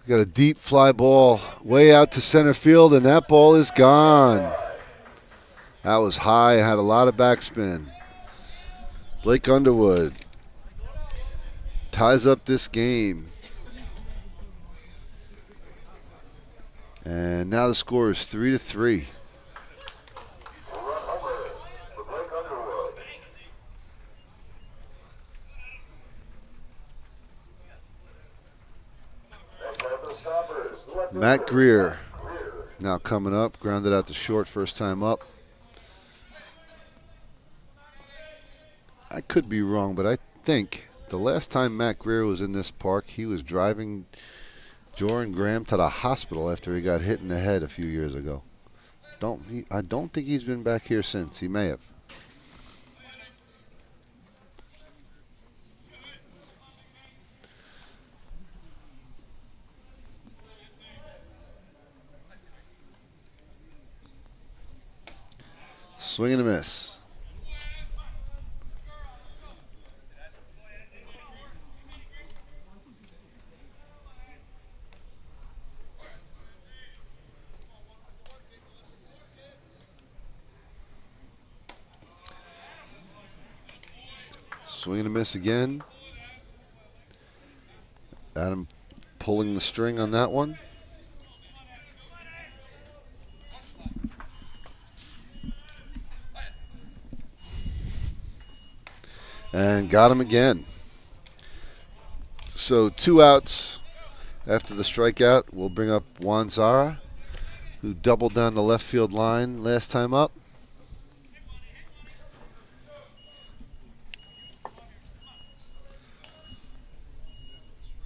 [SPEAKER 3] Got a deep fly ball way out to center field, and that ball is gone. That was high, had a lot of backspin. Blake Underwood ties up this game. And now the score is 3-3.
[SPEAKER 2] Run homer for Blake Underwood. Next up, the Stompers. The left
[SPEAKER 3] Matt
[SPEAKER 2] fielder,
[SPEAKER 3] Greer
[SPEAKER 2] Matt Greer.
[SPEAKER 3] now coming up, grounded out to short first time up. I could be wrong, but I think the last time Matt Greer was in this park, he was driving Joran Graham to the hospital after he got hit in the head a few years ago. I don't think he's been back here since. He may have. Swing and a miss. Swing and a miss again. Adam pulling the string on that one. And got him again. So 2 outs after the strikeout. We'll bring up Juan Zara, who doubled down the left field line last time up.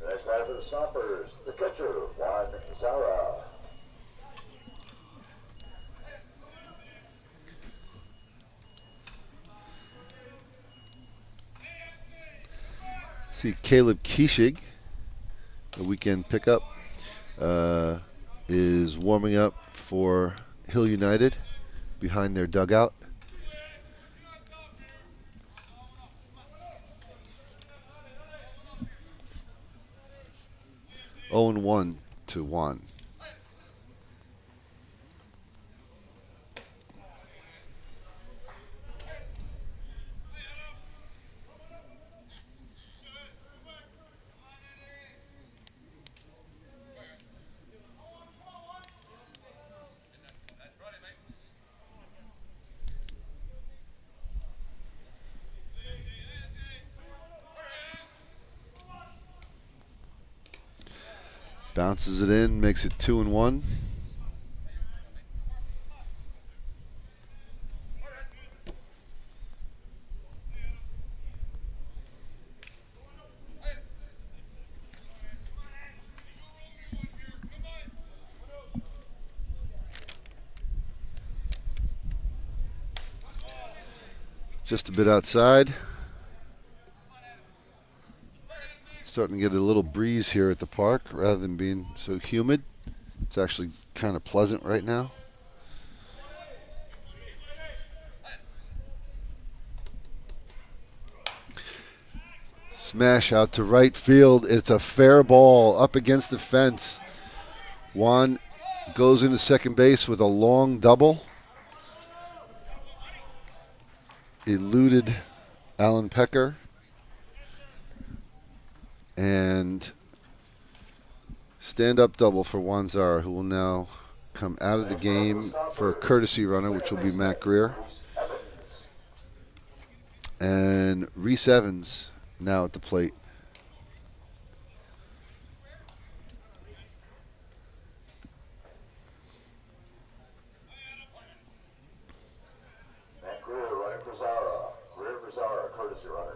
[SPEAKER 2] The next batter for the Stompers, the catcher, Juan Zara.
[SPEAKER 3] See Caleb Kishig, the weekend pickup, is warming up for Hill United behind their dugout. Oh and 1 to Juan. Bounces it in, makes it 2 and 1. Just a bit outside. Starting to get a little breeze here at the park rather than being so humid. It's actually kind of pleasant right now. Smash out to right field. It's a fair ball up against the fence. Juan goes into second base with a long double. Eluded Alan Pecker. And stand-up double for Juan Zara, who will now come out of the game for a courtesy runner, which will be Matt Greer. And Reese Evans now at the plate.
[SPEAKER 2] Matt Greer running for Zara. Greer for Zara, courtesy runner.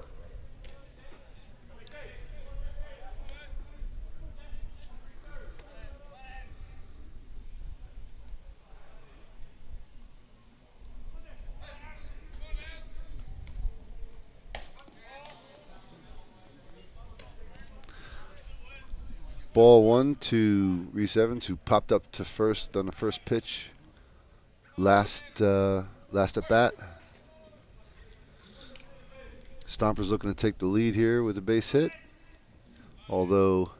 [SPEAKER 3] Ball 1 to Reese Evans, who popped up to first on the first pitch last at bat. Stompers looking to take the lead here with a base hit, although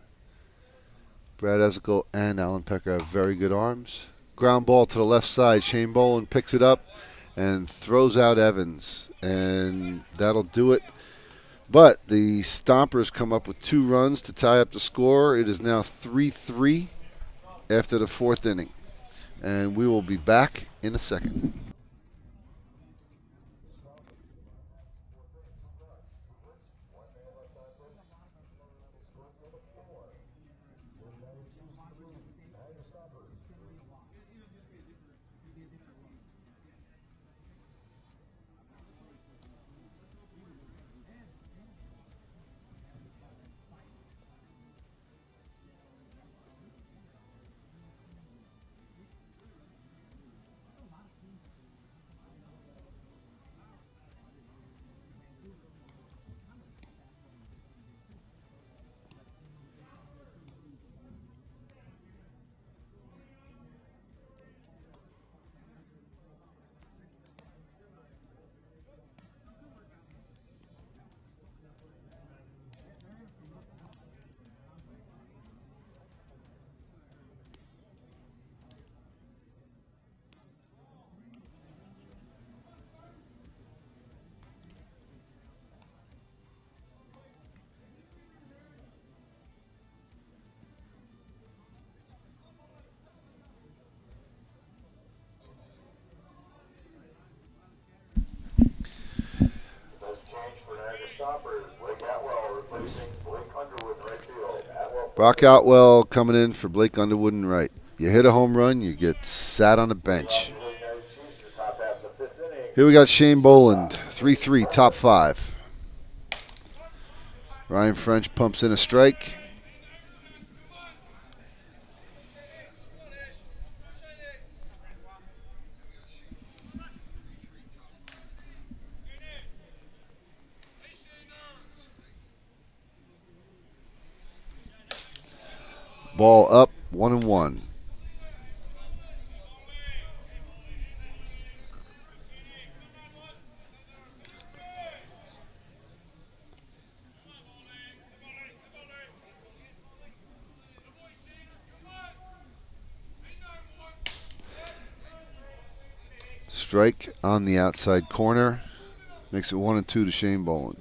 [SPEAKER 3] Brad Ezekiel and Alan Pecker have very good arms. Ground ball to the left side. Shane Boland picks it up and throws out Evans, and that'll do it. But the Stompers come up with 2 runs to tie up the score. It is now 3-3 after the 4th inning. And we will be back in a second.
[SPEAKER 2] Stompers, Blake Atwell replacing Blake Underwood in right field. Atwell
[SPEAKER 3] Brock Outwell coming in for Blake Underwood and right. You hit a home run, you get sat on the bench.
[SPEAKER 2] the United Chiefs in the top half of the fifth inning.
[SPEAKER 3] Here we got Shane Boland, 3-3, top 5. Ryan French pumps in a strike. Ball up, 1-1. Strike on the outside corner. Makes it 1-2 to Shane Boland.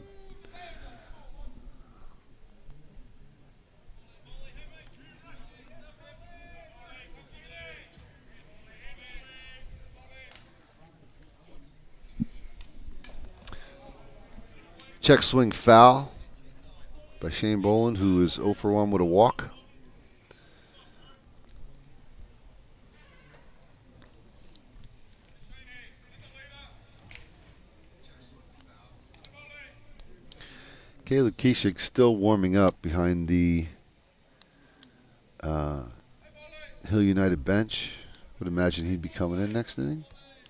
[SPEAKER 3] Check swing foul by Shane Boland, who is 0 for 1 with a walk. Caleb Keshik still warming up behind the Hill United bench. Would imagine he'd be coming in next inning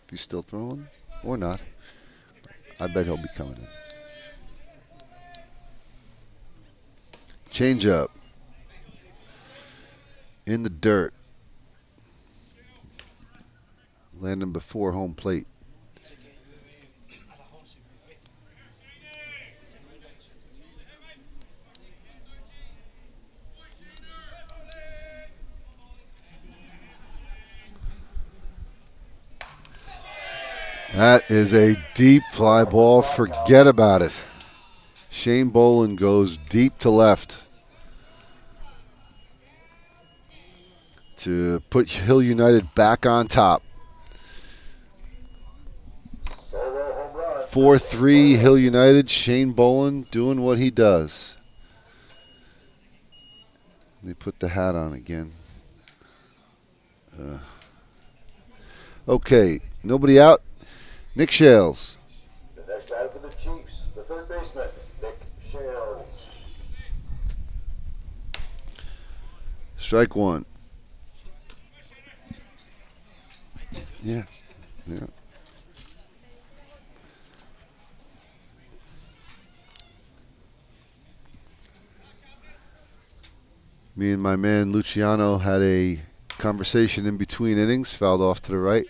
[SPEAKER 3] if he's still throwing, or not. I bet he'll be coming in. Change up. In the dirt. Landing before home plate. That is a deep fly ball. Forget about it. Shane Boland goes deep to left to put Hill United back on top. 4-3 Hill United. Shane Boland doing what he does. They put the hat on again. Okay, nobody out. Nick Shales.
[SPEAKER 2] The next batter for the Chiefs, the third baseman, Nick Shales.
[SPEAKER 3] Strike one. Yeah. Me and my man Luciano had a conversation in between innings, fouled off to the right.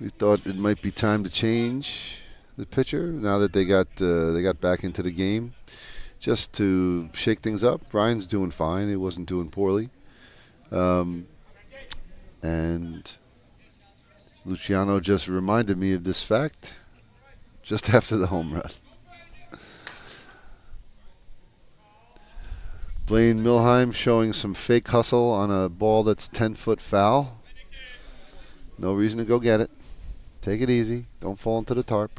[SPEAKER 3] We thought it might be time to change the pitcher now that they got back into the game, just to shake things up. Brian's doing fine; he wasn't doing poorly, and Luciano just reminded me of this fact just after the home run. Blaine Milheim showing some fake hustle on a ball that's 10-foot foul. No reason to go get it. Take it easy. Don't fall into the tarp.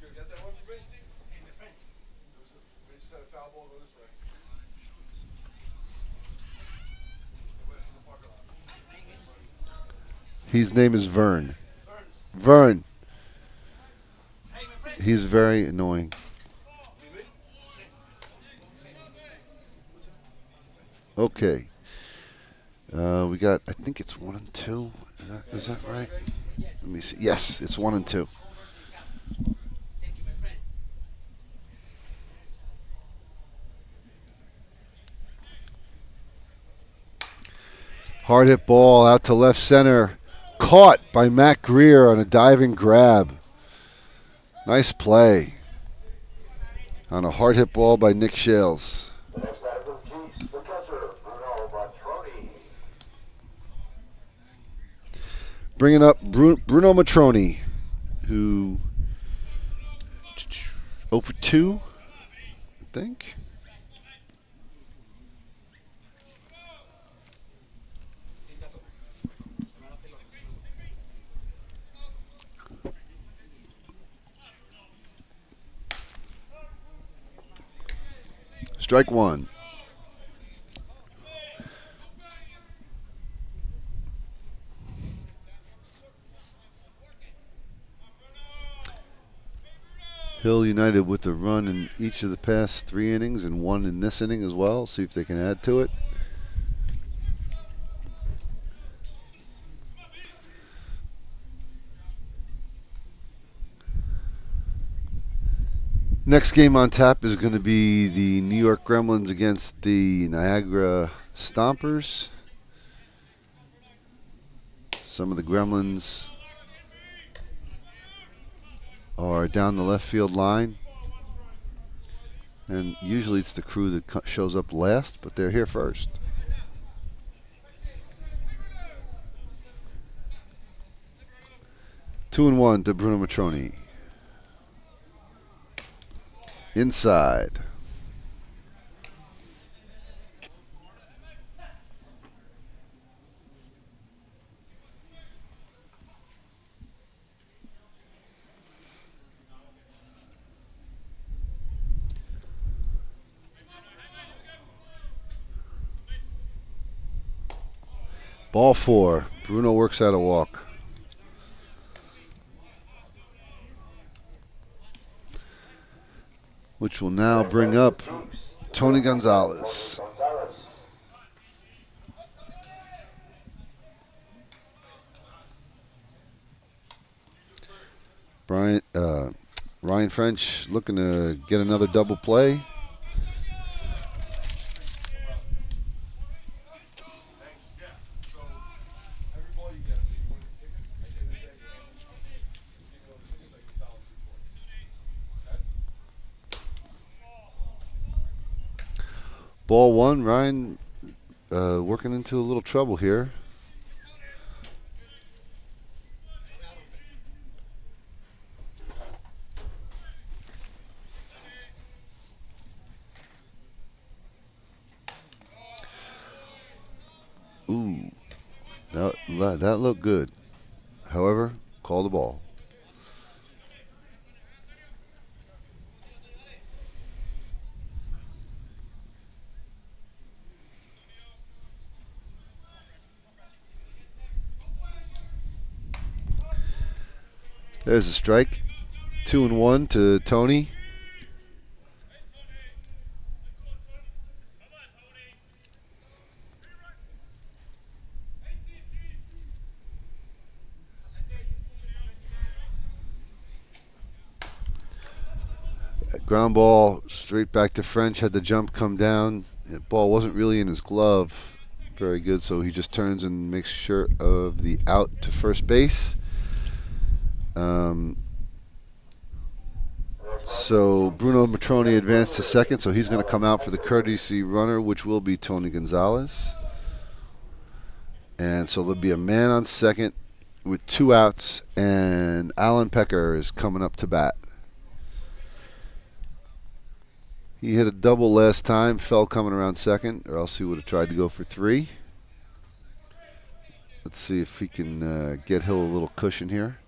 [SPEAKER 3] His name is Vern. Vern. He's very annoying. Okay. We got, I think it's 1 and 2. Is that right? Let me see. Yes, it's 1 and 2. Hard hit ball out to left center. Caught by Matt Greer on a diving grab. Nice play. On a hard hit ball by Nick Shales.
[SPEAKER 2] The next batter for the Chiefs, the catcher, Bruno Matroni.
[SPEAKER 3] Bringing up Bruno Matroni, who 0 for 2, I think. Strike one. Hill United with a run in each of the past 3 innings and 1 in this inning as well. See if they can add to it. Next game on tap is going to be the New York Gremlins against the Niagara Stompers. Some of the Gremlins are down the left field line. And usually it's the crew that shows up last, but they're here first. Two and one to Bruno Matroni. Inside. Ball 4. Bruno works out a walk. Which will now bring up Tony Gonzalez. Ryan French looking to get another double play. Ball 1, Ryan working into a little trouble here. Ooh, that looked good. However, call the ball. There's a strike. 2 and 1 to Tony. Ground ball straight back to French. Had the jump come down. The ball wasn't really in his glove. Very good. So he just turns and makes sure of the out to first base. So Bruno Matroni advanced to second, so he's going to come out for the courtesy runner, which will be Tony Gonzalez. And so there'll be a man on second with 2 outs, and Alan Pecker is coming up to bat. He hit a double last time, fell coming around second, or else he would have tried to go for 3. Let's see if he can get Hill a little cushion here.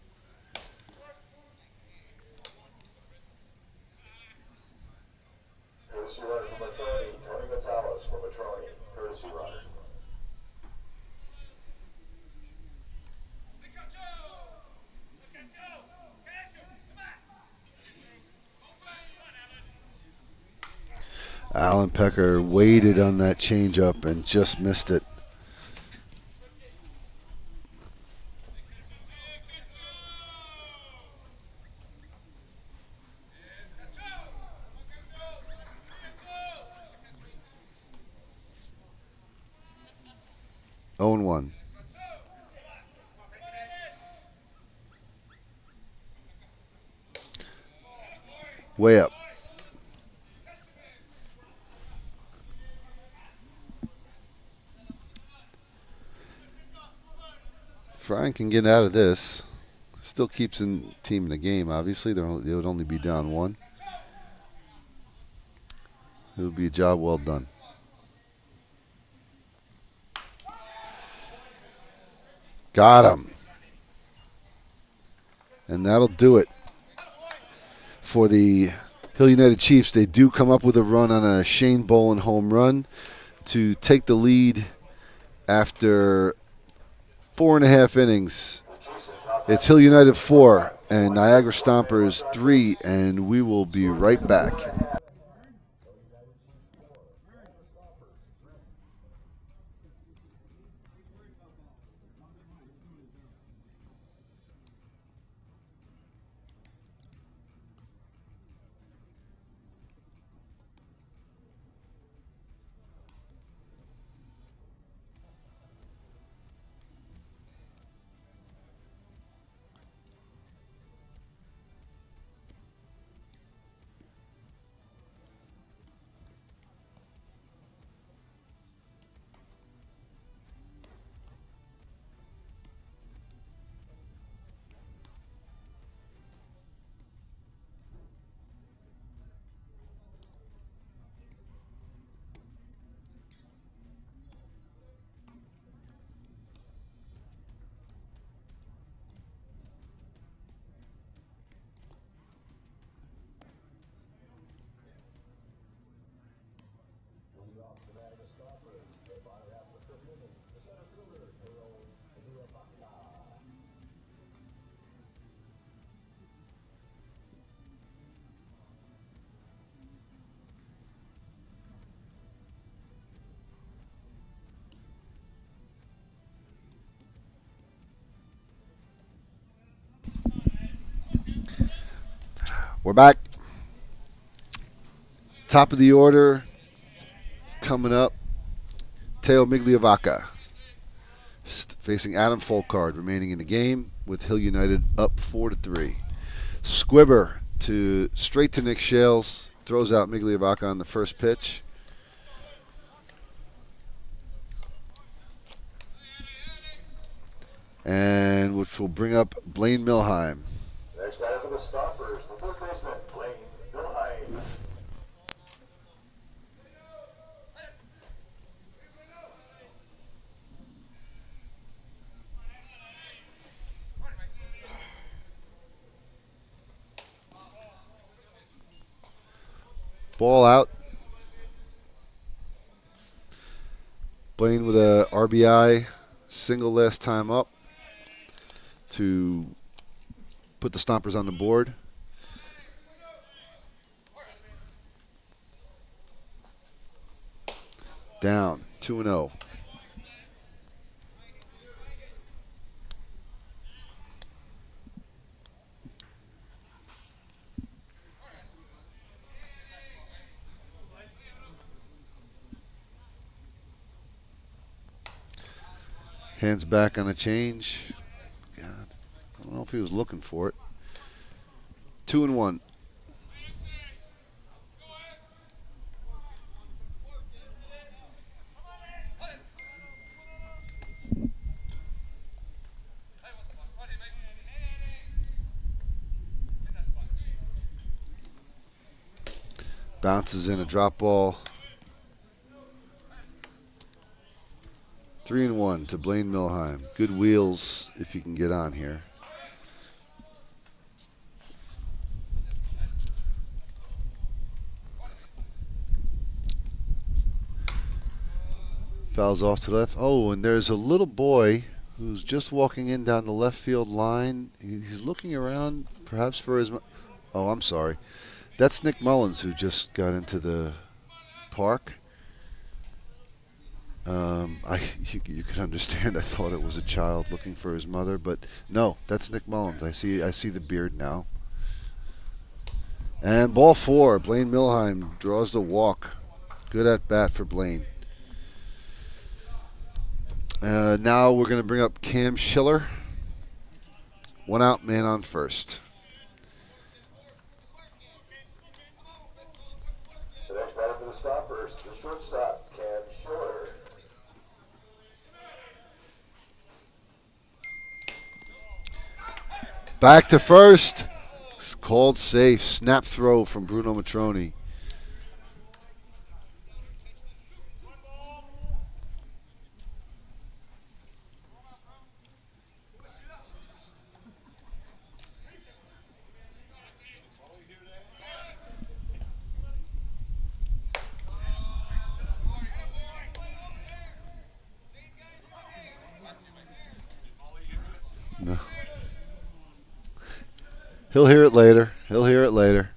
[SPEAKER 3] Alan Pecker waited on that changeup and just missed it. Oh and 1. Way up. Ryan can get out of this. Still keeps the team in the game, obviously. They would only be down 1. It would be a job well done. Got him. And that'll do it for the Hill United Chiefs, they do come up with a run on a Shane Bolin home run to take the lead after 4.5 innings. It's Hill United 4 and Niagara Stompers 3, and we will be right back. We're back. Top of the order coming up. Teo Migliavaca facing Adam Folkard, remaining in the game with Hill United up 4-3. Squibber straight to Nick Shales, throws out Migliavaca on the first pitch. And which will bring up Blaine Milheim.
[SPEAKER 2] Next batter for the Stompers, the third baseman, Blaine Milheim.
[SPEAKER 3] Ball out. Blaine with a RBI single last time up to put the Stompers on the board. Down 2-0. Hands back on a change. God, I don't know if he was looking for it. 2-1. Bounces in a drop ball. 3-1 to Blaine Milheim. Good wheels if you can get on here. Fouls off to the left. Oh, and there's a little boy who's just walking in down the left field line. He's looking around perhaps for his... Oh, I'm sorry. That's Nick Mullins, who just got into the park. You can understand. I thought it was a child looking for his mother, but no, that's Nick Mullins. I see the beard now. And ball 4. Blaine Milheim draws the walk. Good at bat for Blaine. Now we're going to bring up Cam Schiller. 1 out, man on first.
[SPEAKER 2] The next batter for the Stompers, the shortstop, Cam Schiller.
[SPEAKER 3] Back to first. It's called safe. Snap throw from Bruno Matroni. He'll hear it later. He'll hear it later.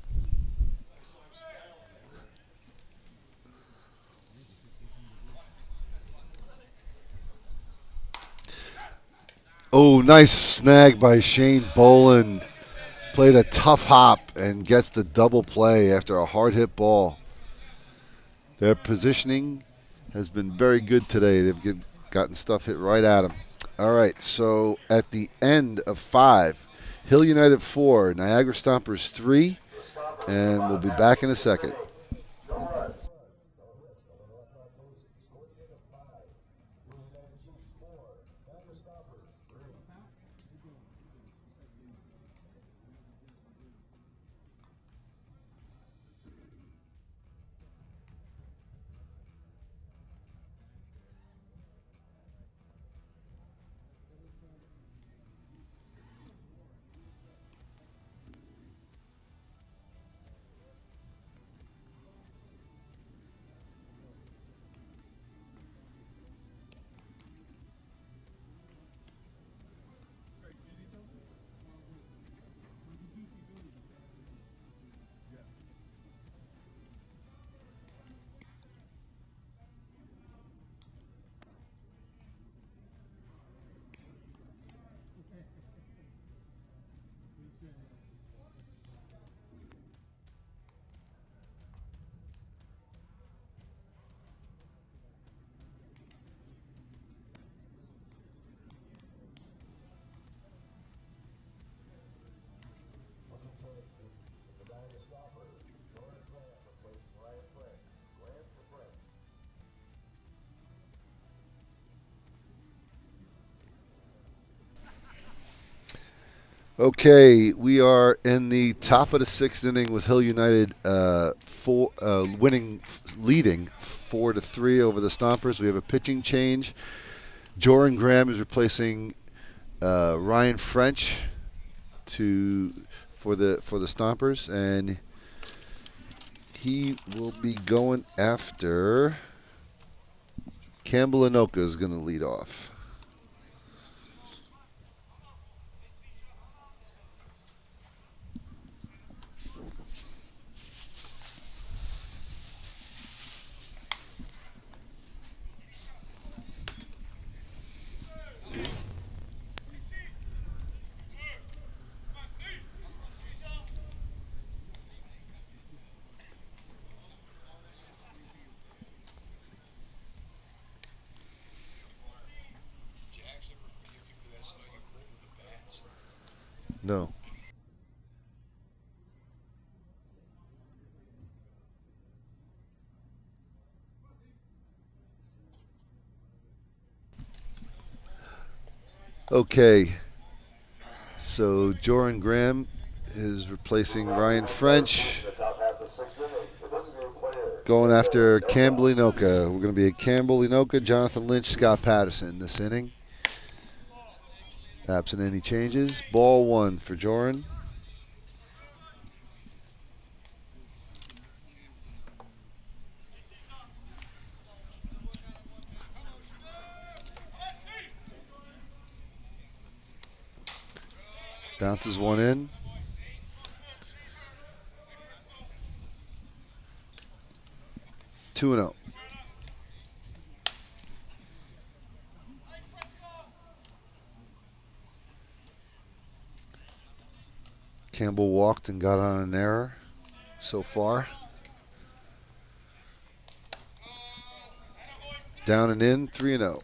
[SPEAKER 3] Oh, nice snag by Shane Boland. Played a tough hop and gets the double play after a hard hit ball. Their positioning has been very good today. They've gotten stuff hit right at them. All right, so at the end of 5, Hill United 4, Niagara Stompers 3, and we'll be back in a second. Okay, we are in the top of the 6th inning with Hill United leading 4-3 over the Stompers. We have a pitching change. Joran Graham is replacing Ryan French for the Stompers, and he will be going after Campbell Anoka is going to lead off. No. Okay. So Joran Graham is replacing Ryan French. Going after Campbell Enoka. We're going to be at Campbell Enoka, Jonathan Lynch, Scott Patterson this inning. Absent any changes. Ball 1 for Joran. Bounces one in. Two and 0. Campbell walked and got on an error so far. Down and in, 3 and 0.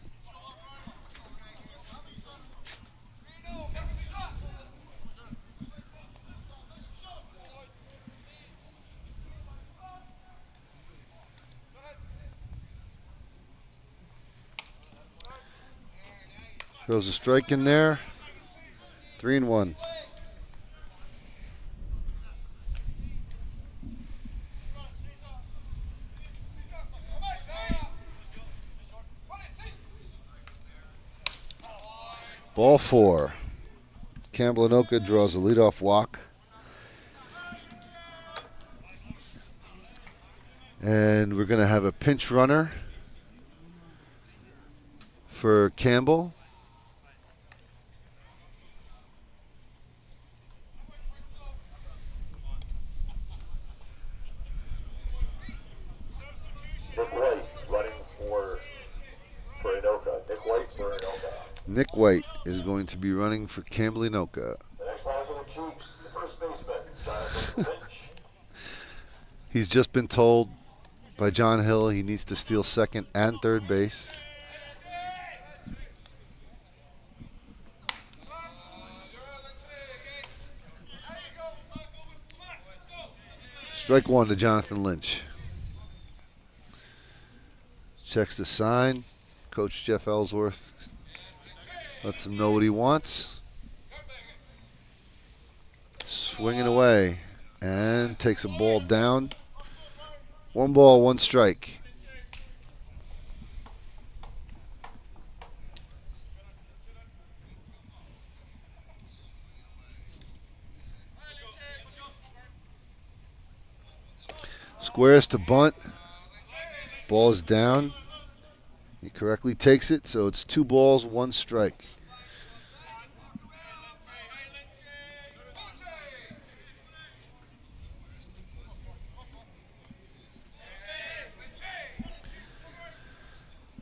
[SPEAKER 3] Throws a strike in there. 3 and 1. Ball 4. Campbell Anoka draws a leadoff walk. And we're going to have a pinch runner for Campbell. Nick White is going to be running for Kamblinoka.
[SPEAKER 2] The next ball for the Chiefs, the first baseman, Jonathan Lynch.
[SPEAKER 3] He's just been told by John Hill he needs to steal second and third base. Strike one to Jonathan Lynch. Checks the sign. Coach Jeff Ellsworth lets him know what he wants. Swinging away and takes a ball down. 1 ball, 1 strike. Squares to bunt. Ball is down. He correctly takes it, so it's 2 balls, 1 strike.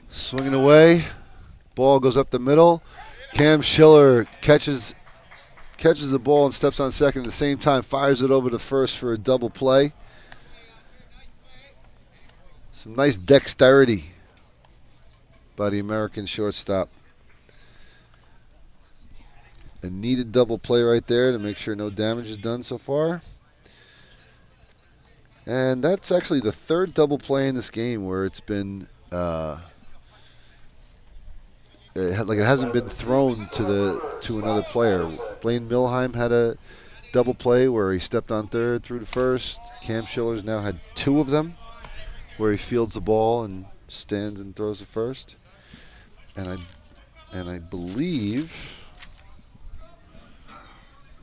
[SPEAKER 3] Swinging away. Ball goes up the middle. Cam Schiller catches the ball and steps on second at the same time, fires it over to first for a double play. Some nice dexterity by the American shortstop. A needed double play right there to make sure no damage is done so far. And that's actually the 3rd double play in this game where it's been it hasn't been thrown to another player. Blaine Milheim had a double play where he stepped on third, threw to first. Cam Schiller's now had 2 of them where he fields the ball and stands and throws to first. And I believe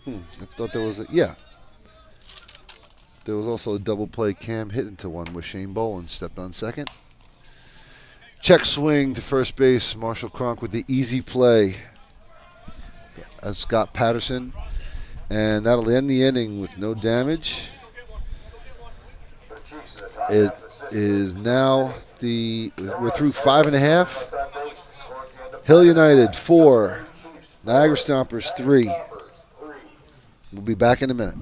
[SPEAKER 3] I thought there was there was also a double play Cam hit into one where Shane Boland stepped on second. Check swing to first base. Marshall Cronk with the easy play as Scott Patterson. And that'll end the inning with no damage. It is now we're through 5 1/2. Hill United 4, Niagara Stompers 3. We'll be back in a minute.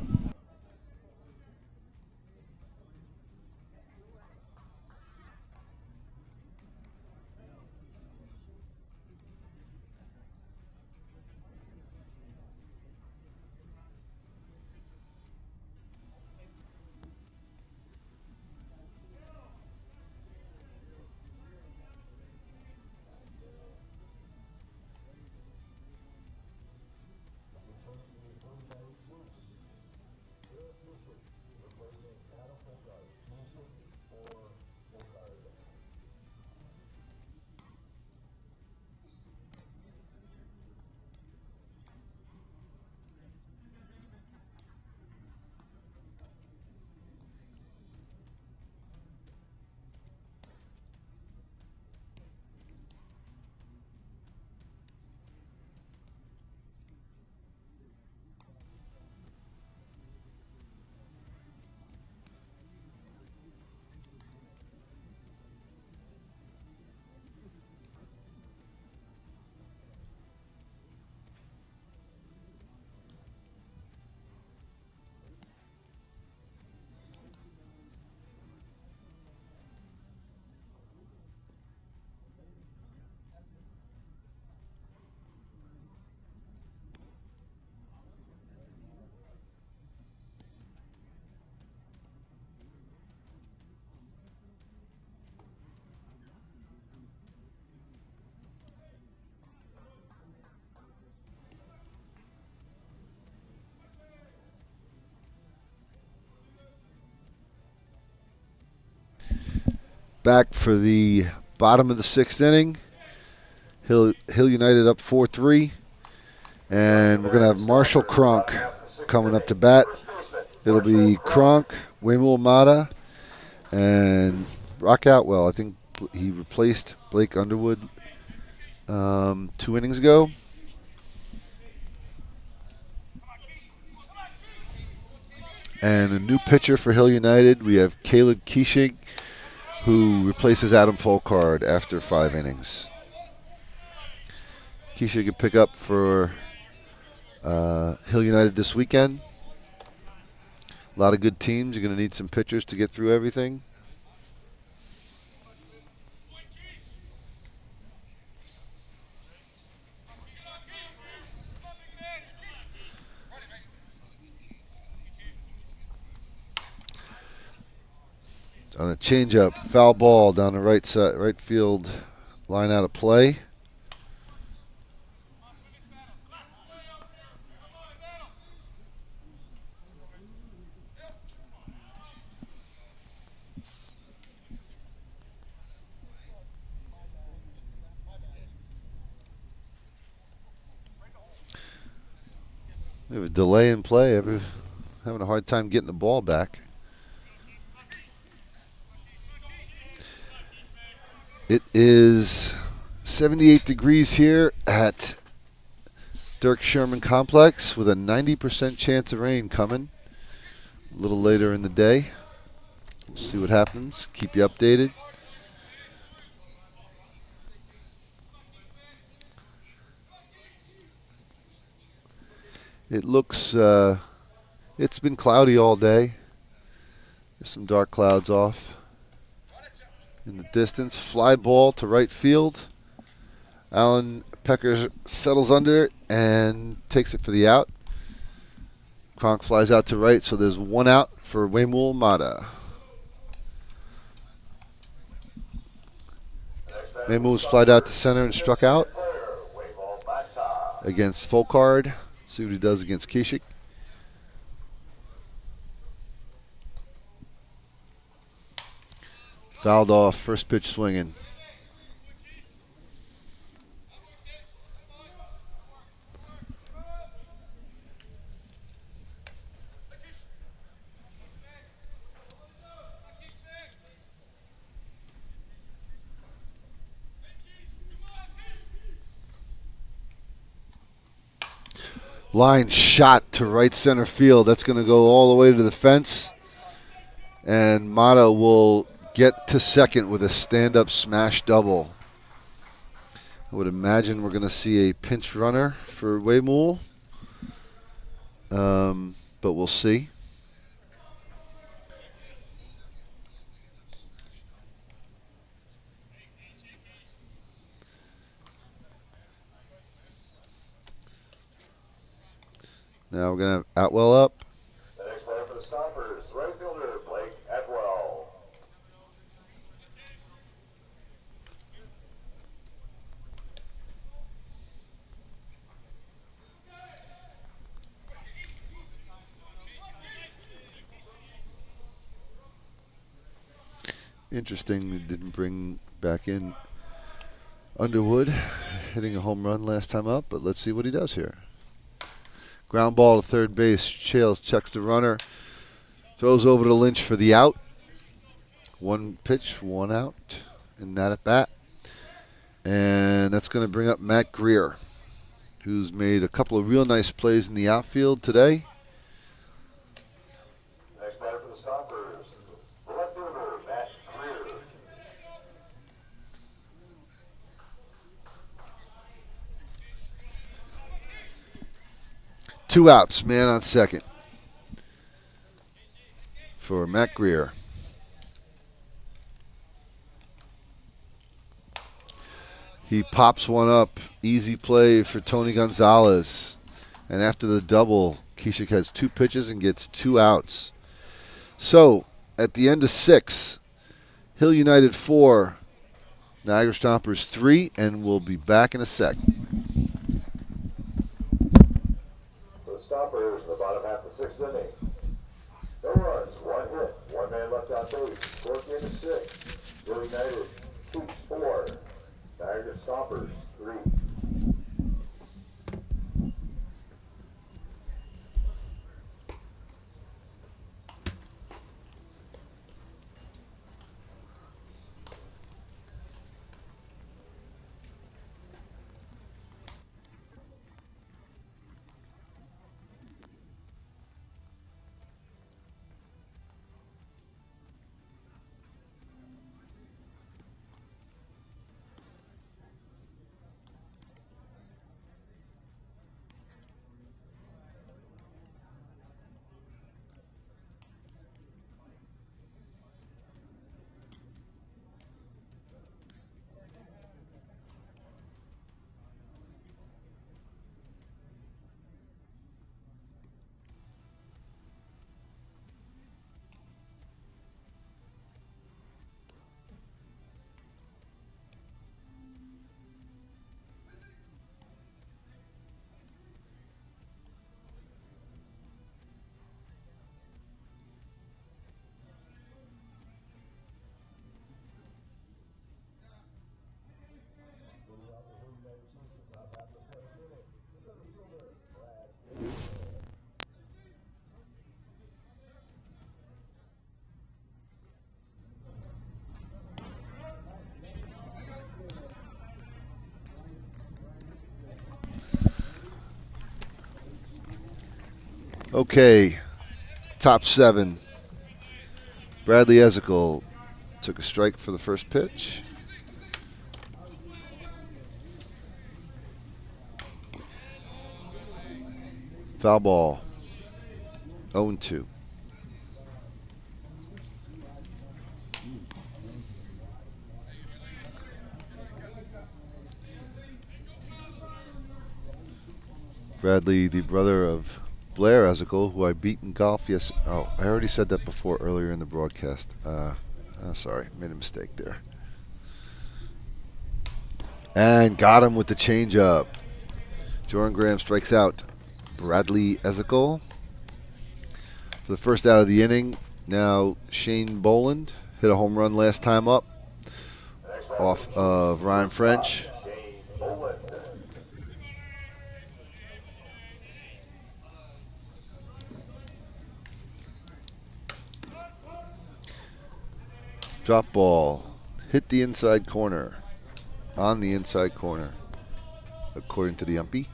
[SPEAKER 3] Back for the bottom of the 6th inning. Hill United up 4-3. And we're going to have Marshall Cronk coming up to bat. It'll be Cronk, Waymo Amata, and Brock Outwell. I think he replaced Blake Underwood 2 innings ago. And a new pitcher for Hill United. We have Caleb Keeshig, who replaces Adam Folkard after 5 innings. Keisha could pick up for Hill United this weekend. A lot of good teams. You're going to need some pitchers to get through everything. On a changeup, foul ball down the right side, right field line out of play. We have a delay in play. Having a hard time getting the ball back. It is 78 degrees here at Dirk Sherman Complex with a 90% chance of rain coming a little later in the day. We'll see what happens. Keep you updated. It looks, it's been cloudy all day. There's some dark clouds off. In the distance, fly ball to right field. Alan Pecker settles under it and takes it for the out. Kronk flies out to right, so there's one out for Waymul Mata. Waymul's flied out to center and struck out against Folkard. See what he does against Kishik. Fouled off, first pitch swinging. Line shot to right center field. That's going to go all the way to the fence. And Mata will get to second with a stand-up smash double. I would imagine we're going to see a pinch runner for Waymul. But we'll see. Now we're going to have Atwell up.
[SPEAKER 2] The next player for the Stompers, right fielder Blake Atwell.
[SPEAKER 3] Interesting, they didn't bring back in Underwood, hitting a home run last time up, but let's see what he does here. Ground ball to third base. Chales checks the runner. Throws over to Lynch for the out. One pitch, one out in that at bat. And that's going to bring up Matt Greer, who's made a couple of real nice plays in the outfield today.
[SPEAKER 2] Next batter for the Stompers, left fielder Matt Greer.
[SPEAKER 3] Two outs, man on second for Matt Greer. He pops one up. Easy play for Tony Gonzalez. And after the double, Kishik has two pitches and gets two outs. So, at the end of 6, Hill United 4, Niagara Stompers 3, and we'll be back in a sec.
[SPEAKER 2] For the Stompers, in the bottom half of the 6th inning. No runs, one hit, one man left on base. Score at the end of 6. Hill United Chiefs 4, Niagara Stompers 3.
[SPEAKER 3] Okay, top 7. Bradley Ezekiel took a strike for the first pitch. Foul ball. 0-2. Bradley, the brother of Blair Ezekiel, who I beat in golf. Yes. Oh, I already said that before earlier in the broadcast. Sorry, made a mistake there. And got him with the changeup. Jordan Graham strikes out Bradley Ezekiel for the first out of the inning. Now Shane Boland hit a home run last time up off of Ryan French. Drop ball. Hit the inside corner. On the inside corner, according to the umpy.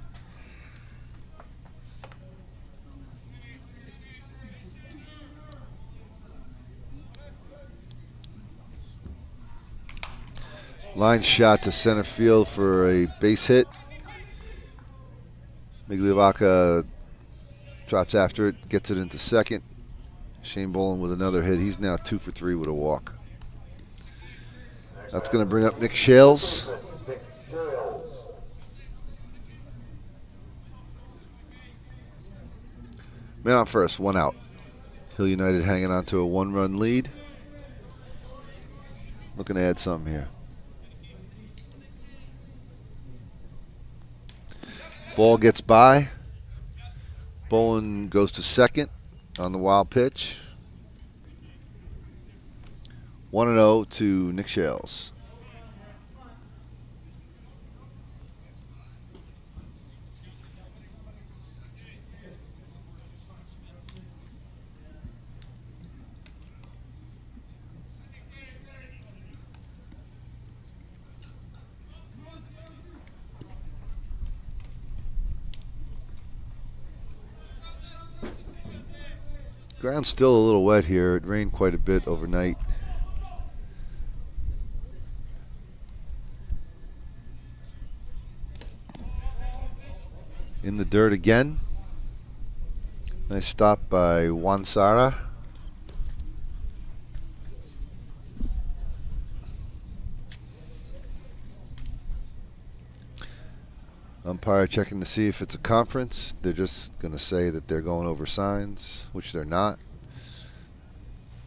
[SPEAKER 3] Line shot to center field for a base hit. Migliavaca trots after it, gets it into second. Shane Boland with another hit. He's now 2 for 3 with a walk. That's going to bring up Nick Shales. Man on first, 1 out. Hill United hanging on to a 1-run lead. Looking to add something here. Ball gets by. Boland goes to second on the wild pitch. 1-0 to Nick Shales. Ground's still a little wet here. It rained quite a bit overnight. In the dirt again. Nice stop by Wansara. Umpire checking to see if it's a conference. They're just going to say that they're going over signs, which they're not.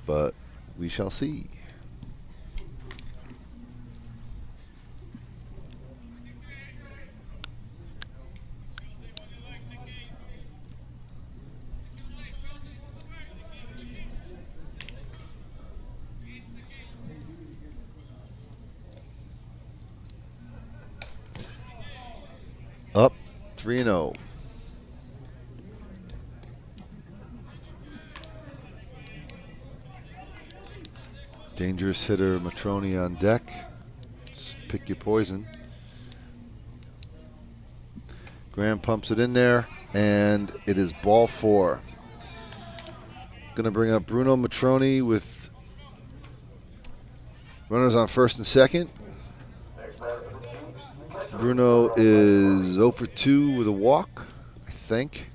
[SPEAKER 3] But we shall see. Up 3-0. Dangerous hitter Matroni on deck. Just pick your poison. Graham pumps it in there, and it is ball 4. Going to bring up Bruno Matroni with runners on first and second. Bruno is 0 for 2 with a walk, I think.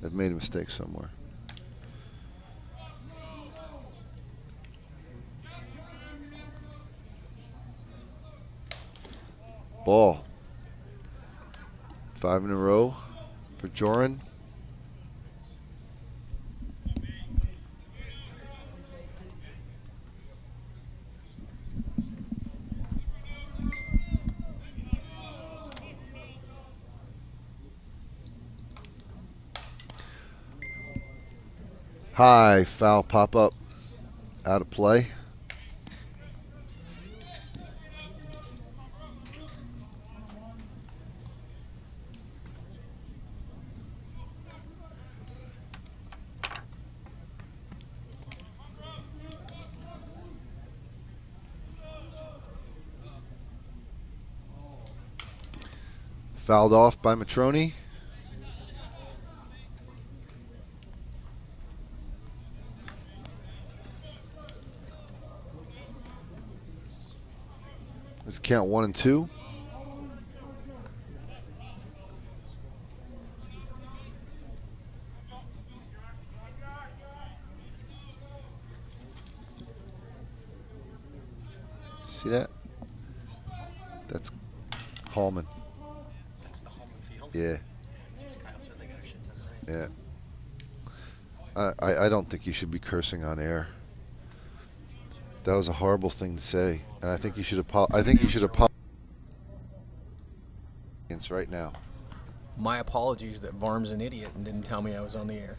[SPEAKER 3] I've made a mistake somewhere. Ball. 5 in a row for Joran. High foul pop up out of play. Fouled off by Matroni. Let's count 1 and 2. See that? That's Hallman.
[SPEAKER 4] That's the Hallman field.
[SPEAKER 3] Yeah.
[SPEAKER 4] Just Kyle said they got a shit ton of rain.
[SPEAKER 3] Yeah. I don't think you should be cursing on air. That was a horrible thing to say, and I think you should apologize right now.
[SPEAKER 4] My apologies that Varm's an idiot and didn't tell me I was on the air.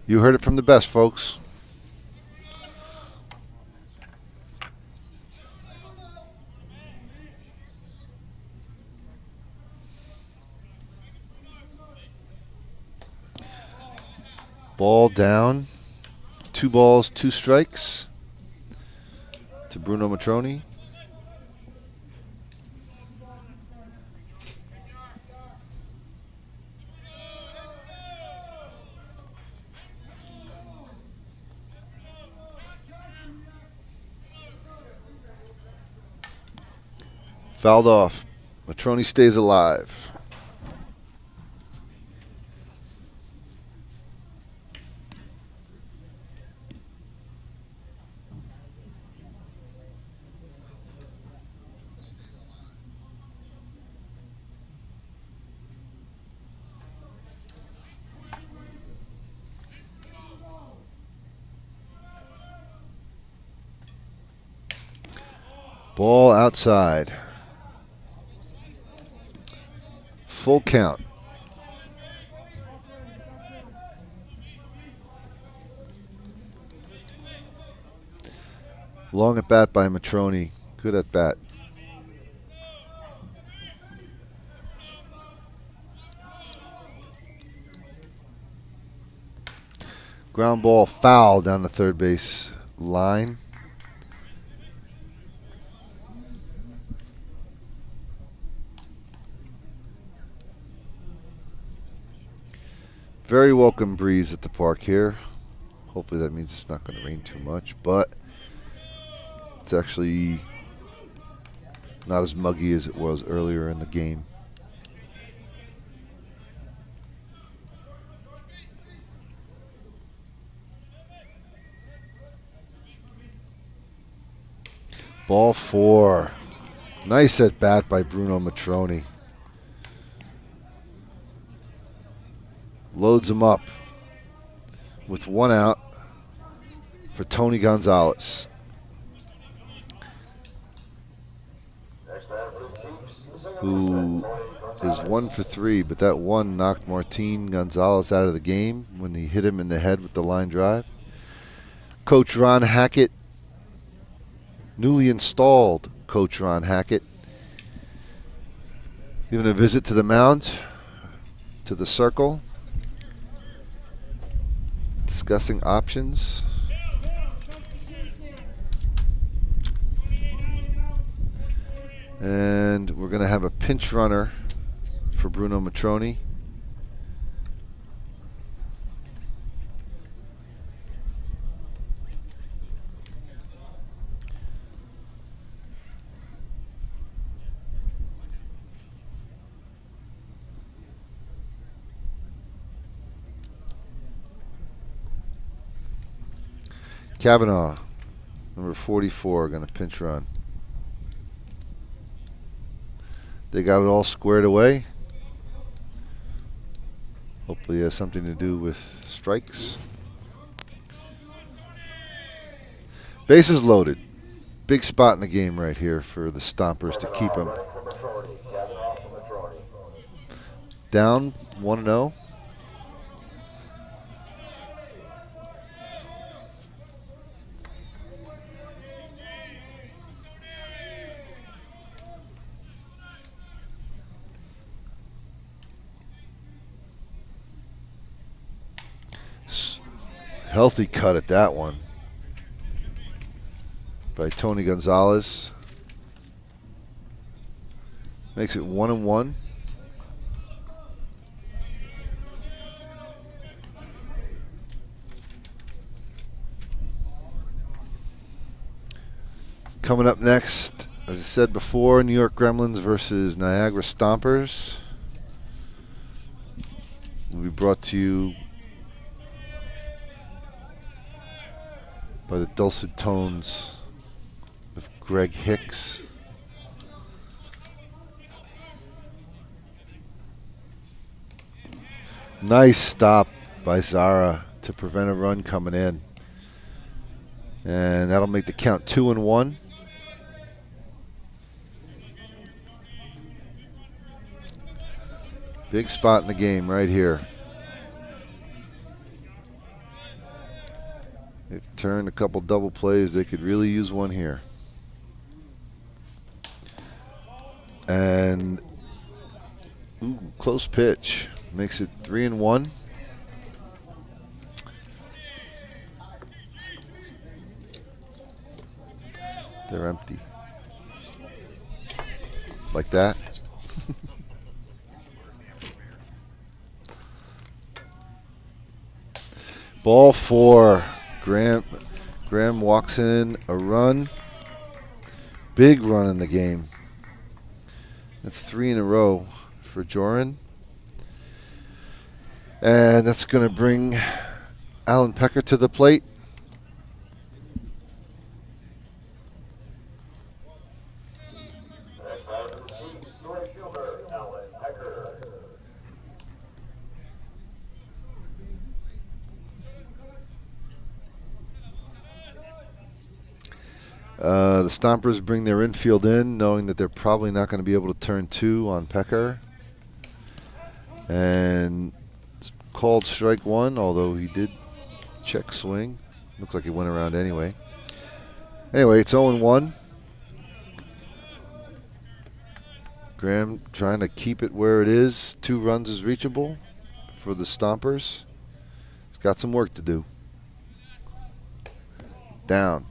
[SPEAKER 3] You heard it from the best, folks. Ball down. 2 balls, 2 strikes to Bruno Matroni. Fouled off. Matroni stays alive. Ball outside. Full count. Long at bat by Matroni. Good at bat. Ground ball foul down the third base line. Very welcome breeze at the park here. Hopefully that means it's not going to rain too much, but it's actually not as muggy as it was earlier in the game. Ball 4. Nice at bat by Bruno Matroni. Loads him up with 1 out for Tony Gonzalez. Who is 1 for 3, but that one knocked Martin Gonzalez out of the game when he hit him in the head with the line drive. Coach Ron Hackett, newly installed Coach Ron Hackett, giving a visit to the mound, to the circle, discussing options. And we're going to have a pinch runner for Bruno Matroni. Kavanaugh, number 44, going to pinch run. They got it all squared away. Hopefully it has something to do with strikes. Bases loaded. Big spot in the game right here for the Stompers to keep them. Down 1-0. Healthy cut at that one by Tony Gonzalez. Makes it 1-1. Coming up next, As I said before, New York Gremlins versus Niagara Stompers will be brought to you by the dulcet tones of Greg Hicks. Nice stop by Zara to prevent a run coming in. And that'll make the count 2-1. Big spot in the game right here. They've turned a couple double plays. They could really use one here. And ooh, close pitch. Makes it 3-1. They're empty. Like that. Ball 4. Graham walks in a run. Big run in the game. That's 3 in a row for Joran. And that's going to bring Alan Pecker to the plate. The Stompers bring their infield in, knowing that they're probably not going to be able to turn 2 on Pecker. And it's called strike 1, although he did check swing. Looks like he went around anyway. Anyway, it's 0-1. Graham trying to keep it where it is. 2 runs is reachable for the Stompers. He's got some work to do. Down.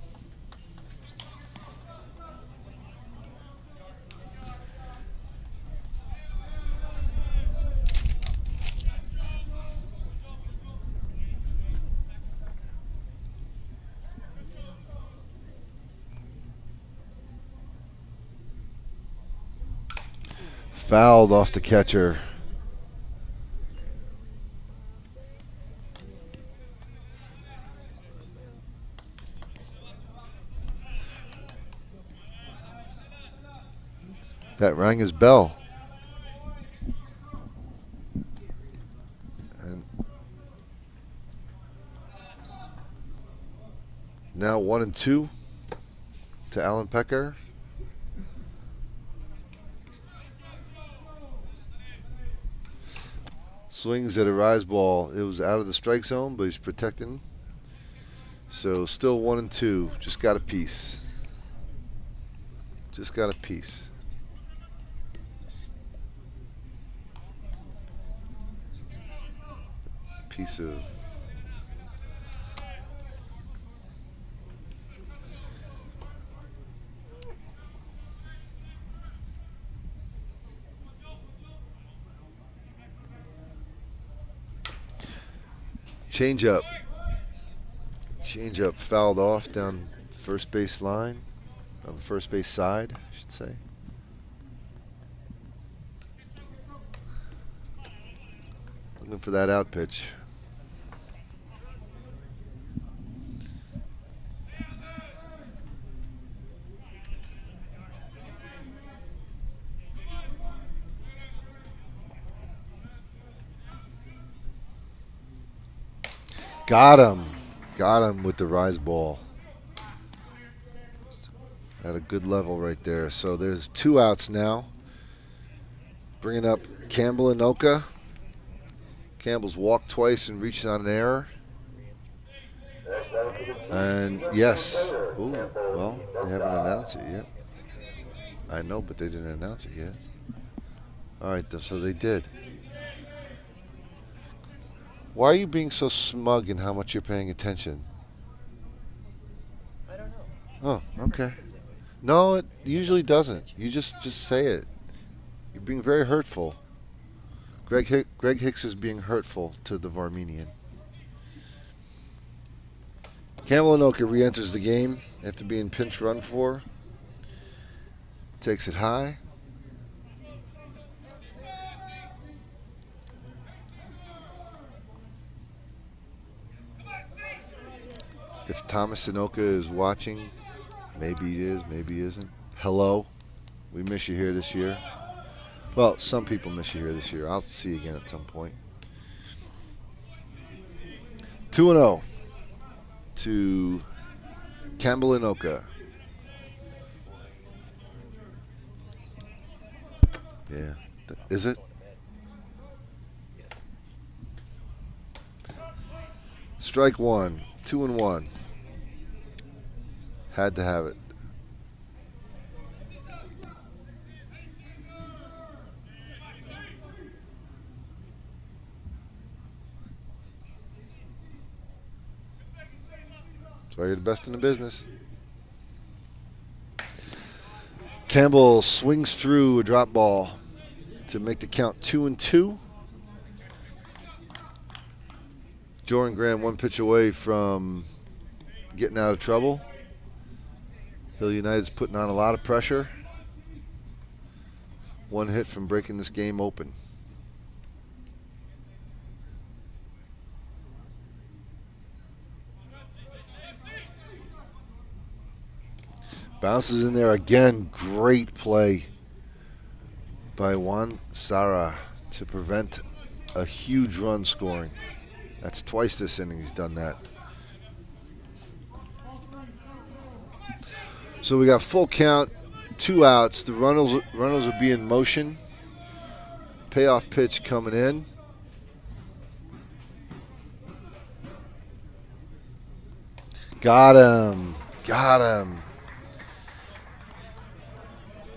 [SPEAKER 3] Fouled off the catcher. That rang his bell. And now 1-2 to Alan Pecker. Swings at a rise ball. It was out of the strike zone, but he's protecting. So still 1-2. Just got a piece. Just got a piece. Piece of Change-up fouled off down first base line, on the first base side, I should say. Looking for that out pitch. Got him with the rise ball. At a good level right there. So there's 2 outs now. Bringing up Campbell and Oka. Campbell's walked twice and reached on an error. And yes. Ooh, well, they haven't announced it yet. I know, but they didn't announce it yet. All right, so they did. Why are you being so smug in how much you're paying attention?
[SPEAKER 4] I don't know.
[SPEAKER 3] Oh, okay. No, it usually doesn't. You just say it. You're being very hurtful. Greg Hicks is being hurtful to the Varminian. Campbell Anoka re-enters the game after being pinch run for. takes it high. If Thomas Sanoka is watching, maybe he is, maybe he isn't. Hello. We miss you here this year. Well, some people miss you here this year. I'll see you again at some point. 2-0 to Campbell Inoka. Yeah. Is it? Strike one. 2-1. Had to have it. That's why you're the best in the business. Campbell swings through a drop ball to make the count 2-2. Jordan Graham 1 pitch away from getting out of trouble. Hill United's putting on a lot of pressure. 1 hit from breaking this game open. Bounces in there again. Great play by Juan Sara to prevent a huge run scoring. That's twice this inning he's done that. So we got full count, 2 outs. The runners will be in motion. Payoff pitch coming in. Got him. Got him.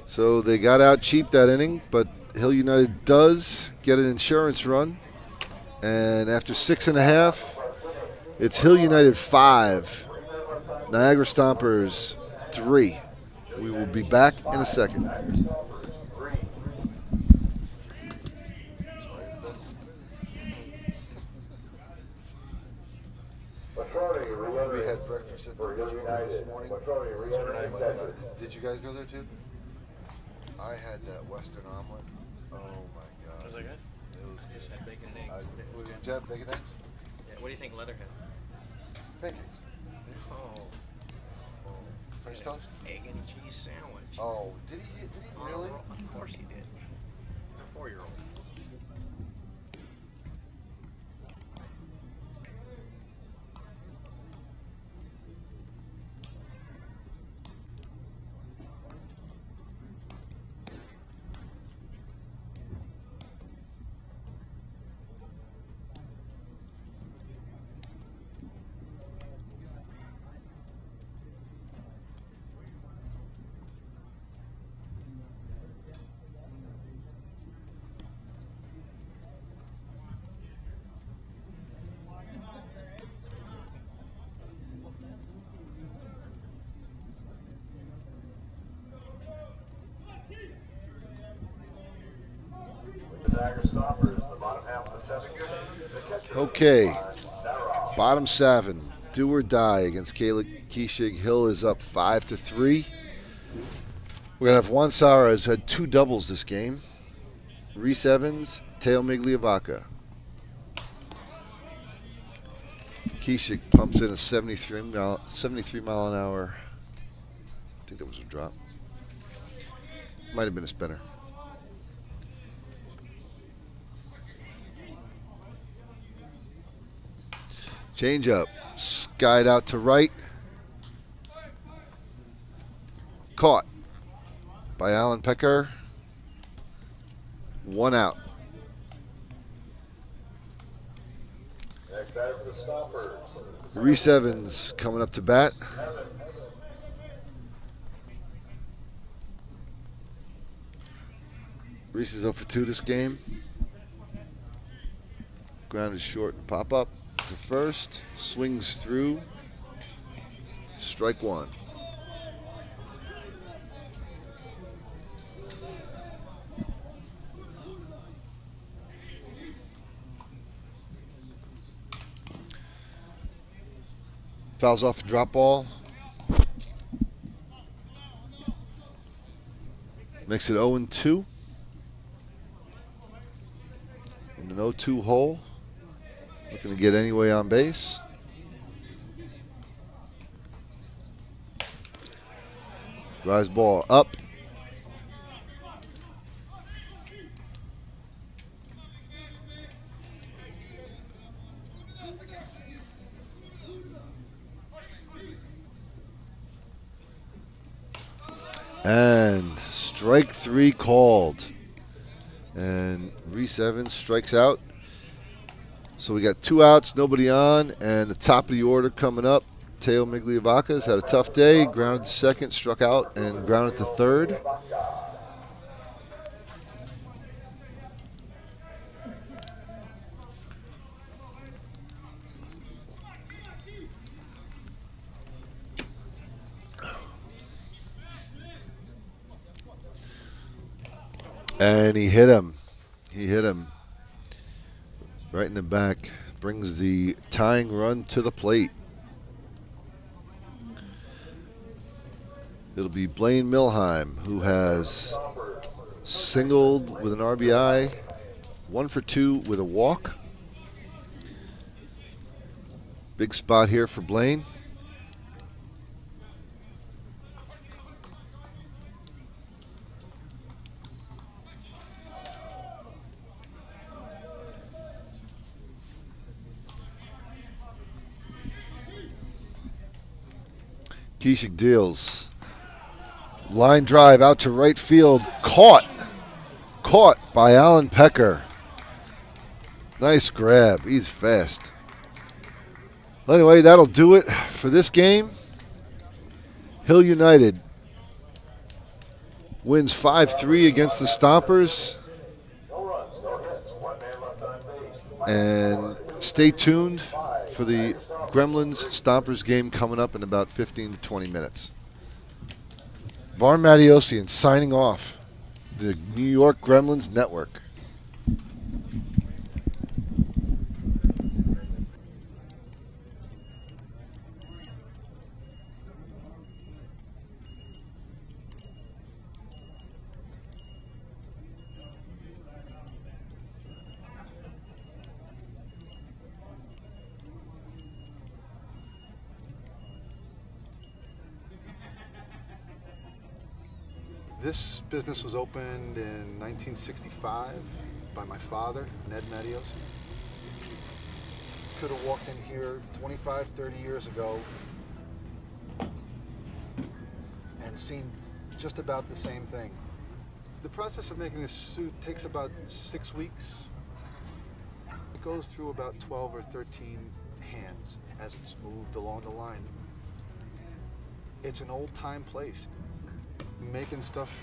[SPEAKER 3] So they got out cheap that inning, but Hill United does get an insurance run. And after 6.5, it's Hill United 5, Niagara Stompers 3. We will be back in a second. We had breakfast at the Richmond this morning. Did you guys go there too? I had that Western omelet. Oh my God.
[SPEAKER 4] Was it good?
[SPEAKER 3] It was
[SPEAKER 4] I just had bacon and eggs.
[SPEAKER 3] What did you have? Bacon eggs?
[SPEAKER 4] Yeah, what do you think Leatherhead?
[SPEAKER 3] Pancakes.
[SPEAKER 4] No.
[SPEAKER 3] French toast?
[SPEAKER 4] Egg and cheese sandwich.
[SPEAKER 3] Oh, did he really?
[SPEAKER 4] Of course he did. He's a 4-year-old.
[SPEAKER 3] Okay, bottom 7, do or die against Kayla Keshig. Hill is up 5-3. We're gonna have Juan Sara has had 2 doubles this game. Reese Evans, Teo Migliavaca. Keshig pumps in a 73 mile an hour. I think that was a drop. Might have been a spinner. Change up. Skied out to right. Caught by Alan Pecker. 1 out.
[SPEAKER 2] Next batter for the Stompers.
[SPEAKER 3] Reese Evans coming up to bat. Reese is 0 for 2 this game. Grounded short and pop up to first. Swings through. Strike 1. Fouls off the drop ball. Makes it 0-2. In an 0-2 hole. Looking to get anyway on base. Rise ball up. And strike 3 called. And Reese Evans strikes out. So we got 2 outs, nobody on, and the top of the order coming up. Teo Migliavacca's had a tough day. Grounded to second, struck out, and grounded to third. And he hit him. He hit him right in the back. Brings the tying run to the plate. It'll be Blaine Milheim, who has singled with an RBI, 1 for 2 with a walk. Big spot here for Blaine. Keshik deals. Line drive out to right field. Caught by Alan Pecker. Nice grab. He's fast. Well, anyway, that'll do it for this game. Hill United wins 5-3 against the Stompers. And stay tuned for the Gremlins Stompers game coming up in about 15 to 20 minutes. Varn Mattiosian signing off the New York Gremlins Network.
[SPEAKER 5] This business was opened in 1965 by my father, Ned Mattiosian. Could have walked in here 25, 30 years ago and seen just about the same thing. The process of making this suit takes about 6 weeks. It goes through about 12 or 13 hands as it's moved along the line. It's an old-time place. Making stuff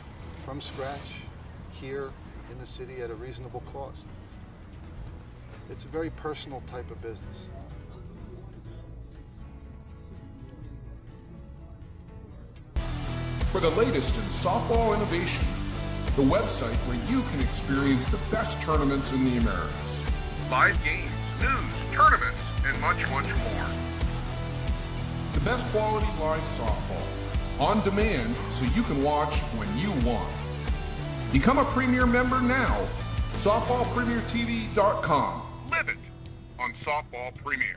[SPEAKER 5] from scratch here in the city at a reasonable cost. It's a very personal type of business.
[SPEAKER 6] For the latest in softball innovation, the website where you can experience the best tournaments in the Americas. Live games, news, tournaments, and much, much more. The best quality live softball. On demand, so you can watch when you want. Become a Premier member now. SoftballPremierTV.com. Live it on Softball Premier.